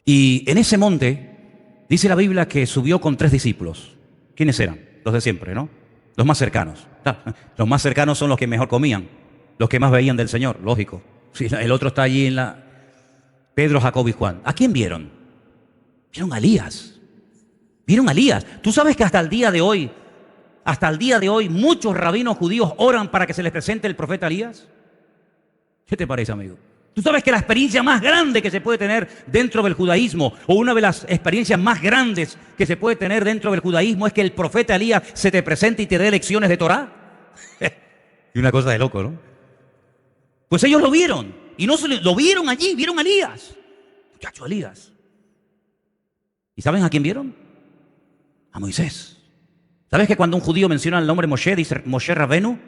Y en ese monte, dice la Biblia que subió con 3 discípulos. ¿Quiénes eran? Los de siempre, ¿no? Los más cercanos. Los más cercanos son los que mejor comían, los que más veían del Señor, lógico. Sí, el otro está allí Pedro, Jacob y Juan. ¿A quién vieron? Vieron a Elías. Vieron a Elías. Tú sabes que hasta el día de hoy, muchos rabinos judíos oran para que se les presente el profeta Elías. ¿Qué te parece, amigo? Tú sabes que la experiencia más grande que se puede tener dentro del judaísmo, o una de las experiencias más grandes que se puede tener dentro del judaísmo, es que el profeta Elías se te presente y te dé lecciones de Torá. Y una cosa de loco, ¿no? Pues ellos lo vieron, y lo vieron allí, vieron a Elías. Muchacho, Elías. ¿Y saben a quién vieron? A Moisés. ¿Sabes que cuando un judío menciona el nombre Moshe, dice Moshe Rabenu,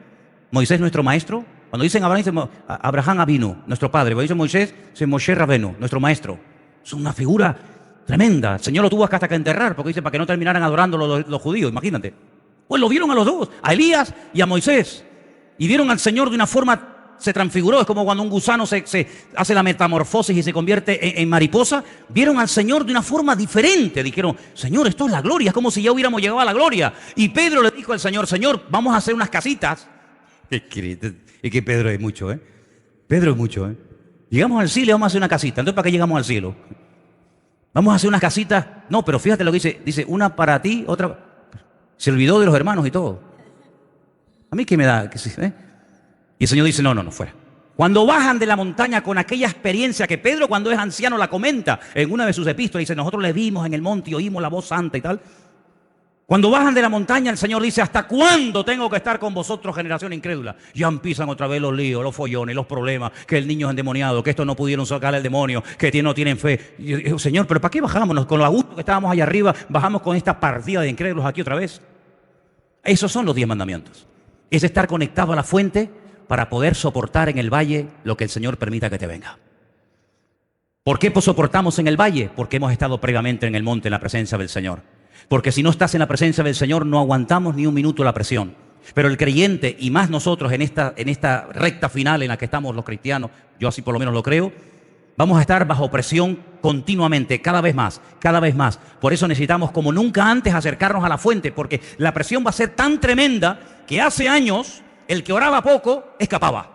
Moisés nuestro maestro? Cuando dicen Abraham, dicen Abraham Avinu, nuestro padre. Cuando dicen Moisés, dicen Moshe Rabenu, nuestro maestro. Es una figura tremenda. El Señor lo tuvo hasta que enterrar, porque dice para que no terminaran adorándolo los judíos, imagínate. Pues lo vieron a los dos, a Elías y a Moisés. Y vieron al Señor de una forma, se transfiguró. Es como cuando un gusano se hace la metamorfosis y se convierte en mariposa. Vieron al Señor de una forma diferente. Dijeron, Señor, esto es la gloria, es como si ya hubiéramos llegado a la gloria. Y Pedro le dijo al Señor, Señor, vamos a hacer unas casitas. Es que Pedro es mucho, ¿eh? Pedro es mucho, ¿eh? Llegamos al cielo y vamos a hacer una casita. Entonces, ¿para qué llegamos al cielo? Vamos a hacer unas casitas. No, pero fíjate lo que dice. Dice, una para ti, otra. Se olvidó de los hermanos y todo. A mí qué me da. ¿Eh? Y el Señor dice, no, fuera. Cuando bajan de la montaña con aquella experiencia que Pedro, cuando es anciano, la comenta en una de sus epístolas, dice, nosotros le vimos en el monte y oímos la voz santa y tal. Cuando bajan de la montaña, el Señor dice, ¿hasta cuándo tengo que estar con vosotros, generación incrédula? Ya empiezan otra vez los líos, los follones, los problemas, que el niño es endemoniado, que estos no pudieron sacar al demonio, que no tienen fe. Y yo digo, Señor, ¿pero para qué bajamos? Con lo a gusto que estábamos allá arriba, bajamos con esta partida de incrédulos aquí otra vez. Esos son los 10 mandamientos. Es estar conectado a la fuente para poder soportar en el valle lo que el Señor permita que te venga. ¿Por qué soportamos en el valle? Porque hemos estado previamente en el monte en la presencia del Señor. Porque si no estás en la presencia del Señor, no aguantamos ni un minuto la presión. Pero el creyente, y más nosotros en esta recta final en la que estamos los cristianos, yo así por lo menos lo creo, vamos a estar bajo presión continuamente, cada vez más, cada vez más. Por eso necesitamos como nunca antes acercarnos a la fuente, porque la presión va a ser tan tremenda que hace años el que oraba poco escapaba.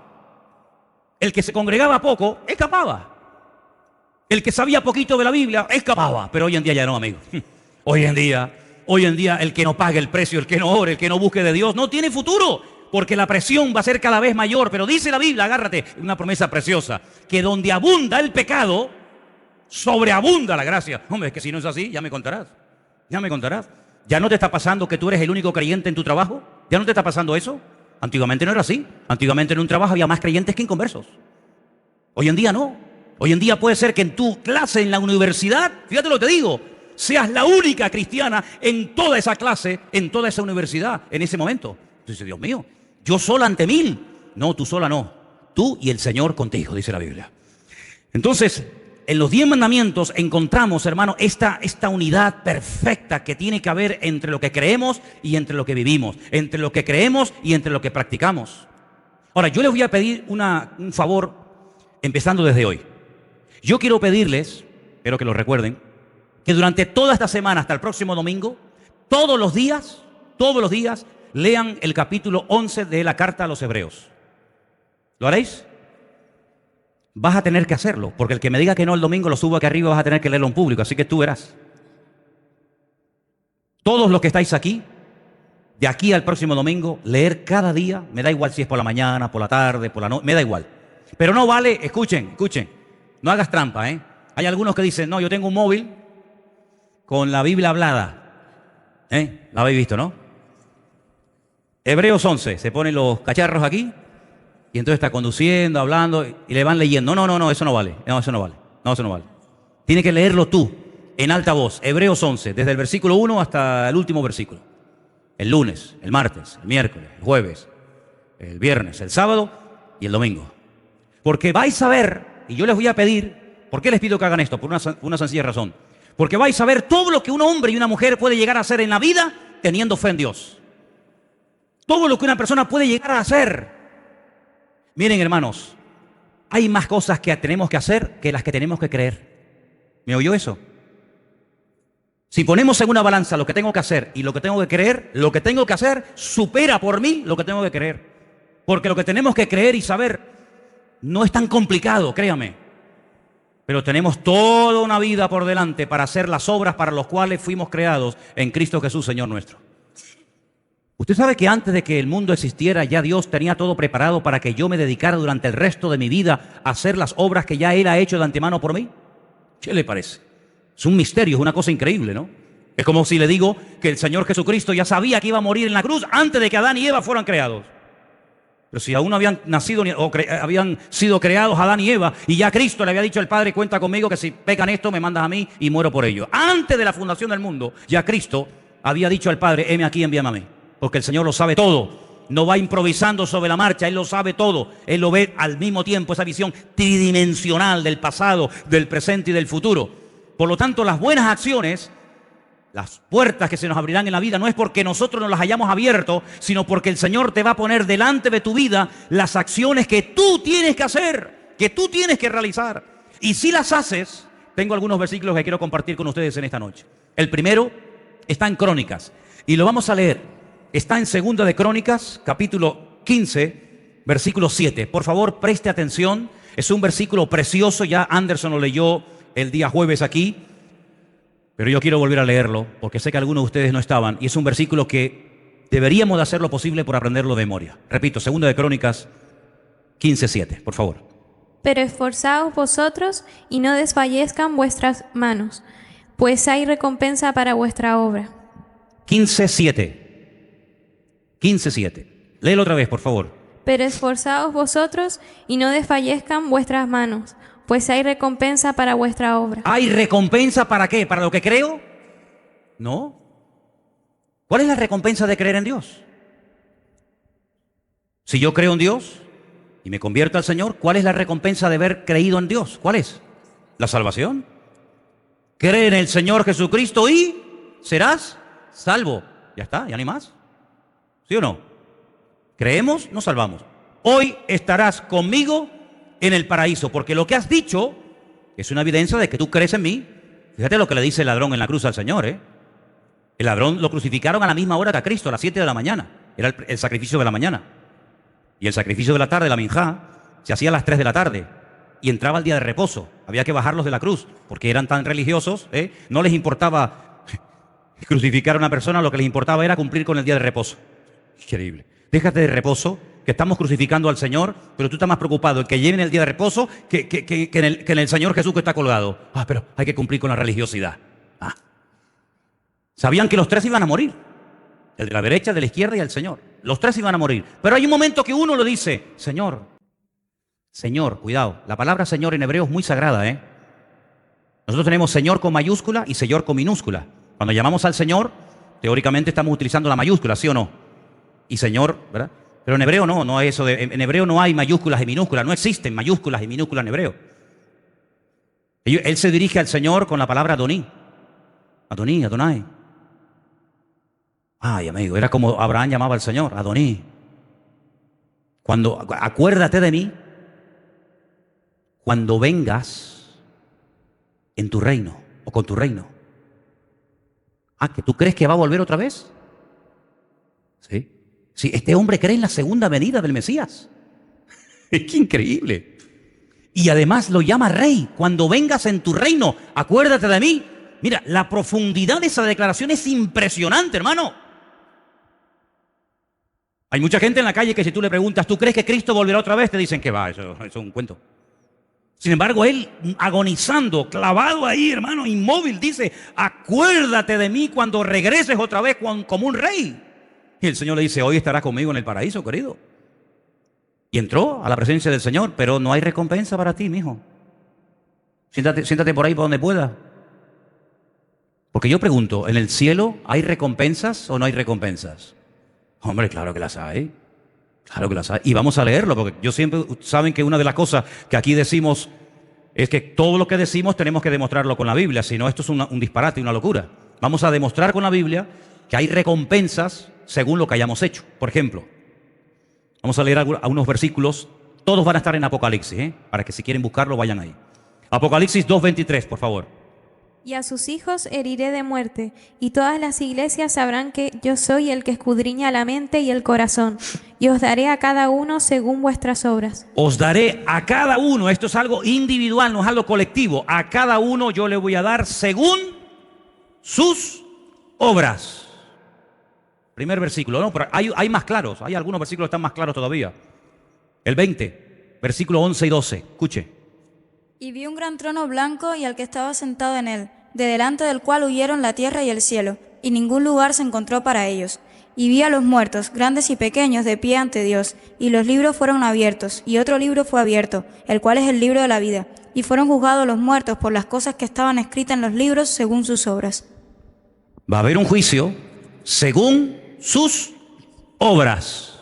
El que se congregaba poco escapaba. El que sabía poquito de la Biblia escapaba, pero hoy en día ya no, amigo. Hoy en día, el que no pague el precio, el que no ore, el que no busque de Dios, no tiene futuro, porque la presión va a ser cada vez mayor. Pero dice la Biblia, agárrate, una promesa preciosa, que donde abunda el pecado, sobreabunda la gracia. Hombre, es que si no es así, ya me contarás. Ya me contarás. ¿Ya no te está pasando que tú eres el único creyente en tu trabajo? ¿Ya no te está pasando eso? Antiguamente no era así. Antiguamente en un trabajo había más creyentes que inconversos. Hoy en día no. Hoy en día puede ser que en tu clase en la universidad, fíjate lo que te digo, seas la única cristiana en toda esa clase, en toda esa universidad, en ese momento. Entonces, Dios mío, yo sola ante 1000. No, tú sola no. Tú y el Señor contigo, dice la Biblia. Entonces, en los 10 mandamientos encontramos, hermano, esta unidad perfecta que tiene que haber entre lo que creemos y entre lo que vivimos, entre lo que creemos y entre lo que practicamos. Ahora, yo les voy a pedir un favor, empezando desde hoy. Yo quiero pedirles, espero que lo recuerden, que durante toda esta semana hasta el próximo domingo, todos los días, lean el capítulo 11 de la carta a los Hebreos. ¿Lo haréis? Vas a tener que hacerlo, porque el que me diga que no el domingo lo subo aquí arriba, vas a tener que leerlo en público, así que tú verás. Todos los que estáis aquí, de aquí al próximo domingo, leer cada día, me da igual si es por la mañana, por la tarde, por la noche, me da igual. Pero no vale, escuchen, no hagas trampa, ¿eh? Hay algunos que dicen, no, yo tengo un móvil con la Biblia hablada. La habéis visto, ¿no? Hebreos 11, se ponen los cacharros aquí y entonces está conduciendo, hablando y le van leyendo. No, eso no vale. No, eso no vale. Tiene que leerlo tú, en alta voz. Hebreos 11, desde el versículo 1 hasta el último versículo. El lunes, el martes, el miércoles, el jueves, el viernes, el sábado y el domingo. Porque vais a ver, y yo les voy a pedir, ¿por qué les pido que hagan esto? Por una sencilla razón. Porque vais a ver todo lo que un hombre y una mujer puede llegar a hacer en la vida teniendo fe en Dios. Todo lo que una persona puede llegar a hacer. Miren, hermanos, hay más cosas que tenemos que hacer que las que tenemos que creer. ¿Me oyó eso? Si ponemos en una balanza lo que tengo que hacer y lo que tengo que creer, lo que tengo que hacer supera por mí lo que tengo que creer. Porque lo que tenemos que creer y saber no es tan complicado, créame. Pero tenemos toda una vida por delante para hacer las obras para las cuales fuimos creados en Cristo Jesús, Señor nuestro. Usted sabe que antes de que el mundo existiera, ya Dios tenía todo preparado para que yo me dedicara durante el resto de mi vida a hacer las obras que ya Él ha hecho de antemano por mí. ¿Qué le parece? Es un misterio, es una cosa increíble, ¿no? Es como si le digo que el Señor Jesucristo ya sabía que iba a morir en la cruz antes de que Adán y Eva fueran creados. Pero si aún no habían nacido o habían sido creados Adán y Eva, y ya Cristo le había dicho al Padre, cuenta conmigo que si pecan esto me mandas a mí y muero por ello. Antes de la fundación del mundo, ya Cristo había dicho al Padre, heme aquí, envíame a mí. Porque el Señor lo sabe todo. No va improvisando sobre la marcha, Él lo sabe todo. Él lo ve al mismo tiempo, esa visión tridimensional del pasado, del presente y del futuro. Por lo tanto, las buenas acciones, las puertas que se nos abrirán en la vida, no es porque nosotros nos las hayamos abierto, sino porque el Señor te va a poner delante de tu vida las acciones que tú tienes que hacer, que tú tienes que realizar. Y si las haces, tengo algunos versículos que quiero compartir con ustedes en esta noche. El primero está en Crónicas y lo vamos a leer. Está en Segunda de Crónicas, capítulo 15, versículo 7. Por favor, preste atención. Es un versículo precioso. Ya Anderson lo leyó el día jueves aquí. Pero yo quiero volver a leerlo porque sé que algunos de ustedes no estaban. Y es un versículo que deberíamos de hacer lo posible por aprenderlo de memoria. Repito, Segunda de Crónicas 15, 7. Por favor. Pero esforzaos vosotros y no desfallezcan vuestras manos, pues hay recompensa para vuestra obra. 15, 7. 15:7. Léelo otra vez, por favor. Pero esforzaos vosotros y no desfallezcan vuestras manos, pues hay recompensa para vuestra obra. ¿Hay recompensa para qué? ¿Para lo que creo? No. ¿Cuál es la recompensa de creer en Dios? Si yo creo en Dios y me convierto al Señor, ¿cuál es la recompensa de haber creído en Dios? ¿Cuál es? La salvación. Cree en el Señor Jesucristo y serás salvo. Ya está, ya ni más. ¿Sí o no? Creemos, nos salvamos. Hoy estarás conmigo en el paraíso, porque lo que has dicho es una evidencia de que tú crees en mí. Fíjate lo que le dice el ladrón en la cruz al Señor, ¿eh? El ladrón lo crucificaron a la misma hora que a Cristo, a las 7 de la mañana. Era el sacrificio de la mañana. Y el sacrificio de la tarde, la minjá, se hacía a las 3 de la tarde. y entraba el día de reposo. Había que bajarlos de la cruz, porque eran tan religiosos, no les importaba crucificar a una persona, lo que les importaba era cumplir con el día de reposo. Increíble. Déjate de reposo, que estamos crucificando al Señor, pero tú estás más preocupado en que lleven el día de reposo que en el Señor Jesús que está colgado. Pero hay que cumplir con la religiosidad. Sabían que los tres iban a morir. El de la derecha, el de la izquierda y el Señor. Los tres iban a morir. Pero hay un momento que uno le dice, Señor, Señor, cuidado. La palabra Señor en hebreo es muy sagrada, Nosotros tenemos Señor con mayúscula y Señor con minúscula. Cuando llamamos al Señor, teóricamente estamos utilizando la mayúscula, ¿sí o no? Y Señor, ¿verdad? Pero en hebreo no hay eso. En hebreo no hay mayúsculas y minúsculas. No existen mayúsculas y minúsculas en hebreo. Él se dirige al Señor con la palabra Adoní. Adoní, Adonai. Ay, amigo, era como Abraham llamaba al Señor, Adoní. Acuérdate de mí cuando vengas en tu reino o con tu reino. ¿Que tú crees que va a volver otra vez? Sí. Sí, este hombre cree en la segunda venida del Mesías. Es que increíble. Y además lo llama rey. Cuando vengas en tu reino, acuérdate de mí. Mira, la profundidad de esa declaración es impresionante, hermano. Hay mucha gente en la calle que si tú le preguntas, ¿tú crees que Cristo volverá otra vez? Te dicen que va, eso es un cuento. Sin embargo, él agonizando, clavado ahí, hermano, inmóvil, dice, acuérdate de mí cuando regreses otra vez como un rey. Y el Señor le dice, hoy estarás conmigo en el paraíso, querido. Y entró a la presencia del Señor, pero no hay recompensa para ti, mijo. Siéntate por ahí para donde pueda. Porque yo pregunto, ¿en el cielo hay recompensas o no hay recompensas? Hombre, claro que las hay. Claro que las hay. Y vamos a leerlo, porque yo siempre, saben que una de las cosas que aquí decimos es que todo lo que decimos tenemos que demostrarlo con la Biblia, si no esto es un disparate, una locura. Vamos a demostrar con la Biblia que hay recompensas según lo que hayamos hecho. Por ejemplo, vamos a leer algunos versículos, todos van a estar en Apocalipsis, para que si quieren buscarlo vayan ahí. Apocalipsis 2:23, por favor. Y a sus hijos heriré de muerte, y todas las iglesias sabrán que yo soy el que escudriña la mente y el corazón, y os daré a cada uno según vuestras obras. Os daré a cada uno, esto es algo individual, no es algo colectivo, a cada uno yo le voy a dar según sus obras. Primer versículo, ¿no? Pero hay más claros, hay algunos versículos que están más claros todavía. El 20, versículo 11 y 12, escuche. Y vi un gran trono blanco y al que estaba sentado en él, de delante del cual huyeron la tierra y el cielo, y ningún lugar se encontró para ellos. Y vi a los muertos, grandes y pequeños, de pie ante Dios, y los libros fueron abiertos, y otro libro fue abierto, el cual es el libro de la vida, y fueron juzgados los muertos por las cosas que estaban escritas en los libros según sus obras. Va a haber un juicio según sus obras.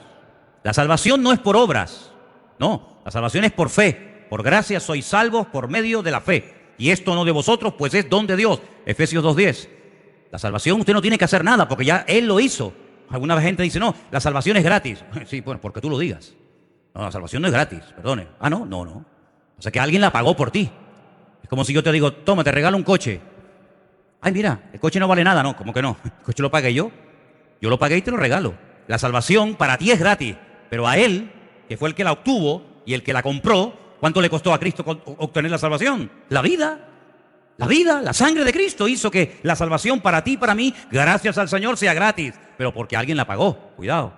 La salvación no es por obras, no, la salvación es por fe. Por gracia sois salvos por medio de la fe. Y esto no de vosotros, pues es don de Dios. Efesios 2:10. La salvación usted no tiene que hacer nada, porque ya Él lo hizo. Alguna gente dice, no, la salvación es gratis. Sí, bueno, porque tú lo digas. No, la salvación no es gratis, perdone. No. O sea que alguien la pagó por ti. Es como si yo te digo, toma, te regalo un coche. Ay, mira, el coche no vale nada. No, ¿cómo que no? El coche lo pagué yo. Yo lo pagué y te lo regalo. La salvación para ti es gratis, pero a Él, que fue el que la obtuvo y el que la compró, ¿cuánto le costó a Cristo obtener la salvación? La vida, la sangre de Cristo hizo que la salvación para ti y para mí, gracias al Señor, sea gratis. Pero porque alguien la pagó, cuidado.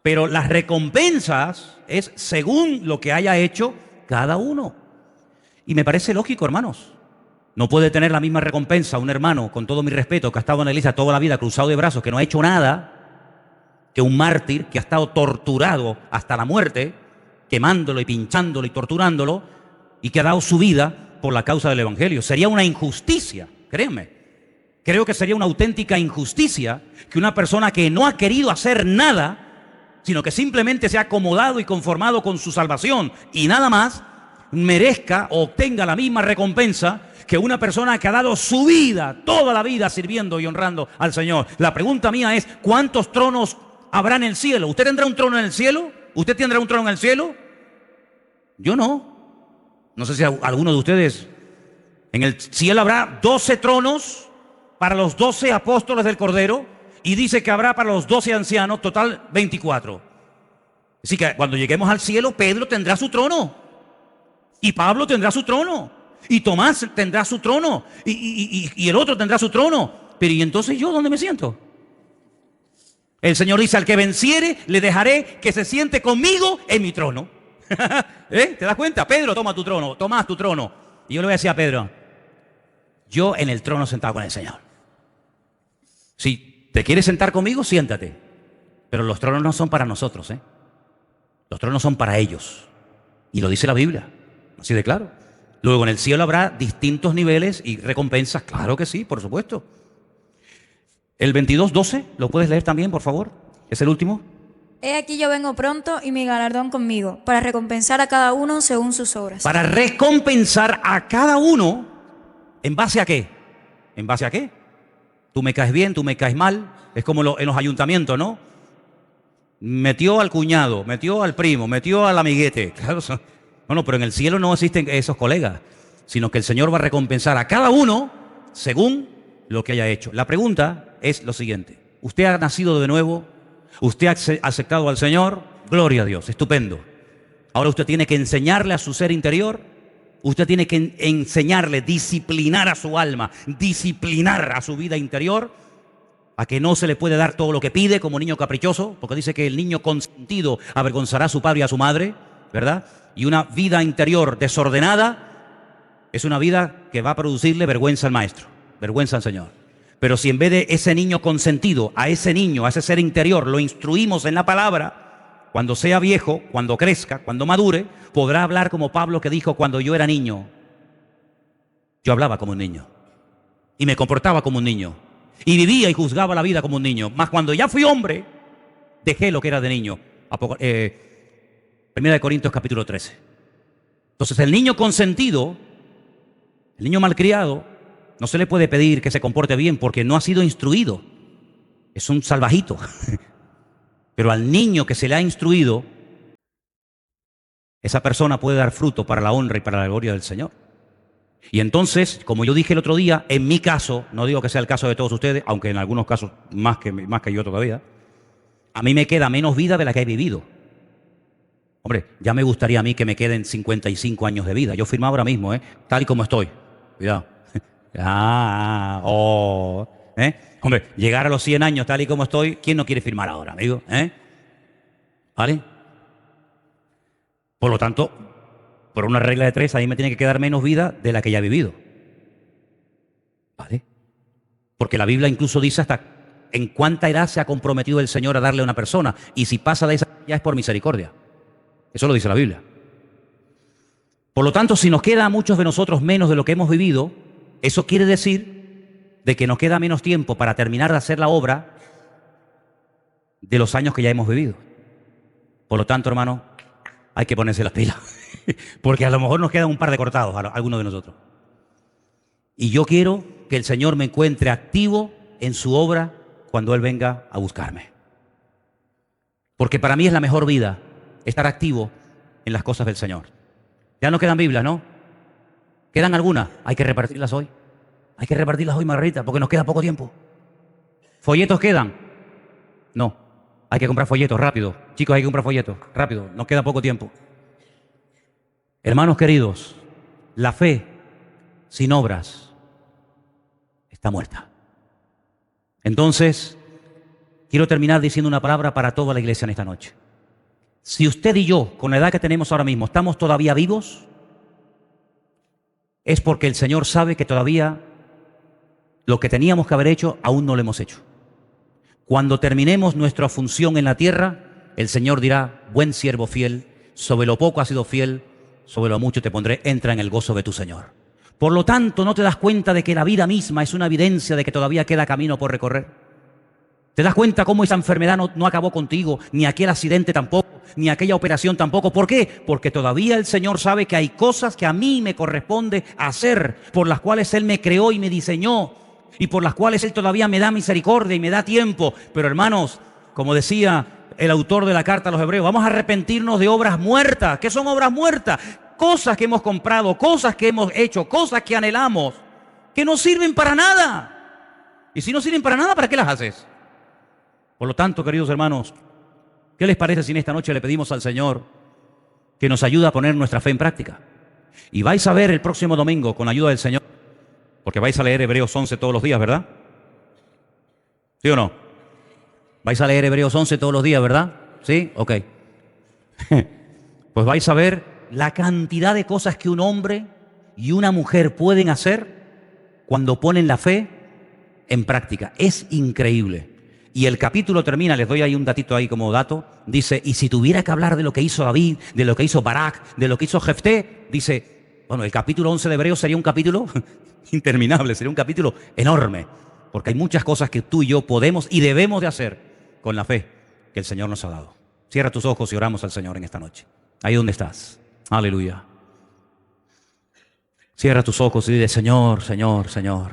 Pero las recompensas es según lo que haya hecho cada uno. Y me parece lógico, hermanos. No puede tener la misma recompensa un hermano, con todo mi respeto, que ha estado en la iglesia toda la vida cruzado de brazos, que no ha hecho nada, que un mártir que ha estado torturado hasta la muerte, quemándolo y pinchándolo y torturándolo, y que ha dado su vida por la causa del Evangelio. Sería una injusticia, créanme. Creo que sería una auténtica injusticia que una persona que no ha querido hacer nada, sino que simplemente se ha acomodado y conformado con su salvación y nada más, merezca o obtenga la misma recompensa que una persona que ha dado su vida, toda la vida, sirviendo y honrando al Señor. La pregunta mía es, ¿cuántos tronos habrá en el cielo? ¿Usted tendrá un trono en el cielo? ¿Usted tendrá un trono en el cielo? Yo no. No sé si alguno de ustedes. En el cielo habrá 12 tronos para los 12 apóstoles del Cordero y dice que habrá para los 12 ancianos, total 24. Así que cuando lleguemos al cielo, Pedro tendrá su trono. Y Pablo tendrá su trono. Y Tomás tendrá su trono. Y el otro tendrá su trono. Pero ¿y entonces yo dónde me siento? El Señor dice, al que venciere, le dejaré que se siente conmigo en mi trono. ¿Te das cuenta? Pedro, toma tu trono. Tomás, tu trono. Y yo le voy a decir a Pedro, yo en el trono sentado con el Señor. Si te quieres sentar conmigo, siéntate. Pero los tronos no son para nosotros, ¿eh? Los tronos son para ellos. Y lo dice la Biblia, así de claro. Luego en el cielo habrá distintos niveles y recompensas. Claro que sí, por supuesto. El 22:12, ¿lo puedes leer también, por favor? ¿Es el último? He aquí yo vengo pronto y mi galardón conmigo, para recompensar a cada uno según sus obras. Para recompensar a cada uno, ¿en base a qué? ¿En base a qué? Tú me caes bien, tú me caes mal. Es como en los ayuntamientos, ¿no? Metió al cuñado, metió al primo, metió al amiguete. Claro, bueno, pero en el cielo no existen esos colegas, sino que el Señor va a recompensar a cada uno según lo que haya hecho. La pregunta es lo siguiente. ¿Usted ha nacido de nuevo? ¿Usted ha aceptado al Señor? Gloria a Dios, estupendo. Ahora usted tiene que enseñarle a su ser interior. Usted tiene que enseñarle, disciplinar a su alma, disciplinar a su vida interior, a que no se le puede dar todo lo que pide como niño caprichoso, porque dice que el niño consentido avergonzará a su padre y a su madre, ¿verdad? Y una vida interior desordenada es una vida que va a producirle vergüenza al maestro, vergüenza al Señor. Pero si en vez de ese niño consentido, a ese niño, a ese ser interior, lo instruimos en la palabra, cuando sea viejo, cuando crezca, cuando madure, podrá hablar como Pablo, que dijo, cuando yo era niño, yo hablaba como un niño y me comportaba como un niño y vivía y juzgaba la vida como un niño. Mas cuando ya fui hombre, dejé lo que era de niño. Primera de Corintios capítulo 13. Entonces el niño consentido, el niño malcriado, no se le puede pedir que se comporte bien porque no ha sido instruido. Es un salvajito. Pero al niño que se le ha instruido, esa persona puede dar fruto para la honra y para la gloria del Señor. Y entonces, como yo dije el otro día, en mi caso, no digo que sea el caso de todos ustedes, aunque en algunos casos más que yo todavía, a mí me queda menos vida de la que he vivido. Hombre, ya me gustaría a mí que me queden 55 años de vida. Yo firmo ahora mismo, tal y como estoy. Cuidado. Hombre, llegar a los 100 años tal y como estoy, ¿quién no quiere firmar ahora, amigo? ¿Vale? Por lo tanto, por una regla de 3, a mí me tiene que quedar menos vida de la que ya he vivido. ¿Vale? Porque la Biblia incluso dice hasta en cuánta edad se ha comprometido el Señor a darle a una persona. Y si pasa de esa, ya es por misericordia. Eso lo dice la Biblia. Por lo tanto, si nos queda a muchos de nosotros menos de lo que hemos vivido, eso quiere decir de que nos queda menos tiempo para terminar de hacer la obra de los años que ya hemos vivido. Por lo tanto, hermano, hay que ponerse las pilas, porque a lo mejor nos quedan un par de cortados a algunos de nosotros. Y yo quiero que el Señor me encuentre activo en su obra cuando Él venga a buscarme. Porque para mí es la mejor vida estar activo en las cosas del Señor. Ya no quedan Biblias, ¿no? ¿Quedan algunas? Hay que repartirlas hoy. Hay que repartirlas hoy, Margarita, porque nos queda poco tiempo. ¿Folletos quedan? No. Hay que comprar folletos, rápido. Chicos, hay que comprar folletos, rápido. Nos queda poco tiempo. Hermanos queridos, la fe sin obras está muerta. Entonces, quiero terminar diciendo una palabra para toda la iglesia en esta noche. Si usted y yo, con la edad que tenemos ahora mismo, estamos todavía vivos, es porque el Señor sabe que todavía lo que teníamos que haber hecho aún no lo hemos hecho. Cuando terminemos nuestra función en la tierra, el Señor dirá, buen siervo fiel, sobre lo poco has sido fiel, sobre lo mucho te pondré, entra en el gozo de tu Señor. Por lo tanto, ¿no te das cuenta de que la vida misma es una evidencia de que todavía queda camino por recorrer? ¿Te das cuenta cómo esa enfermedad no acabó contigo, ni aquel accidente tampoco, ni aquella operación tampoco? ¿Por qué? Porque todavía el Señor sabe que hay cosas que a mí me corresponde hacer, por las cuales Él me creó y me diseñó, y por las cuales Él todavía me da misericordia y me da tiempo. Pero hermanos, como decía el autor de la carta a los Hebreos, vamos a arrepentirnos de obras muertas. ¿Qué son obras muertas? Cosas que hemos comprado, cosas que hemos hecho, cosas que anhelamos, que no sirven para nada. Y si no sirven para nada, ¿para qué las haces? Por lo tanto, queridos hermanos, ¿qué les parece si en esta noche le pedimos al Señor que nos ayude a poner nuestra fe en práctica? Y vais a ver el próximo domingo, con ayuda del Señor, porque vais a leer Hebreos 11 todos los días, ¿verdad? ¿Sí o no? Vais a leer Hebreos 11 todos los días, ¿verdad? ¿Sí? Ok. Pues vais a ver la cantidad de cosas que un hombre y una mujer pueden hacer cuando ponen la fe en práctica. Es increíble. Y el capítulo termina, les doy ahí un datito ahí como dato, dice, y si tuviera que hablar de lo que hizo David, de lo que hizo Barak, de lo que hizo Jefté, dice, bueno, el capítulo 11 de Hebreos sería un capítulo interminable, sería un capítulo enorme, porque hay muchas cosas que tú y yo podemos y debemos de hacer con la fe que el Señor nos ha dado. Cierra tus ojos y oramos al Señor en esta noche. Ahí donde estás. Aleluya. Cierra tus ojos y dile, Señor, Señor, Señor.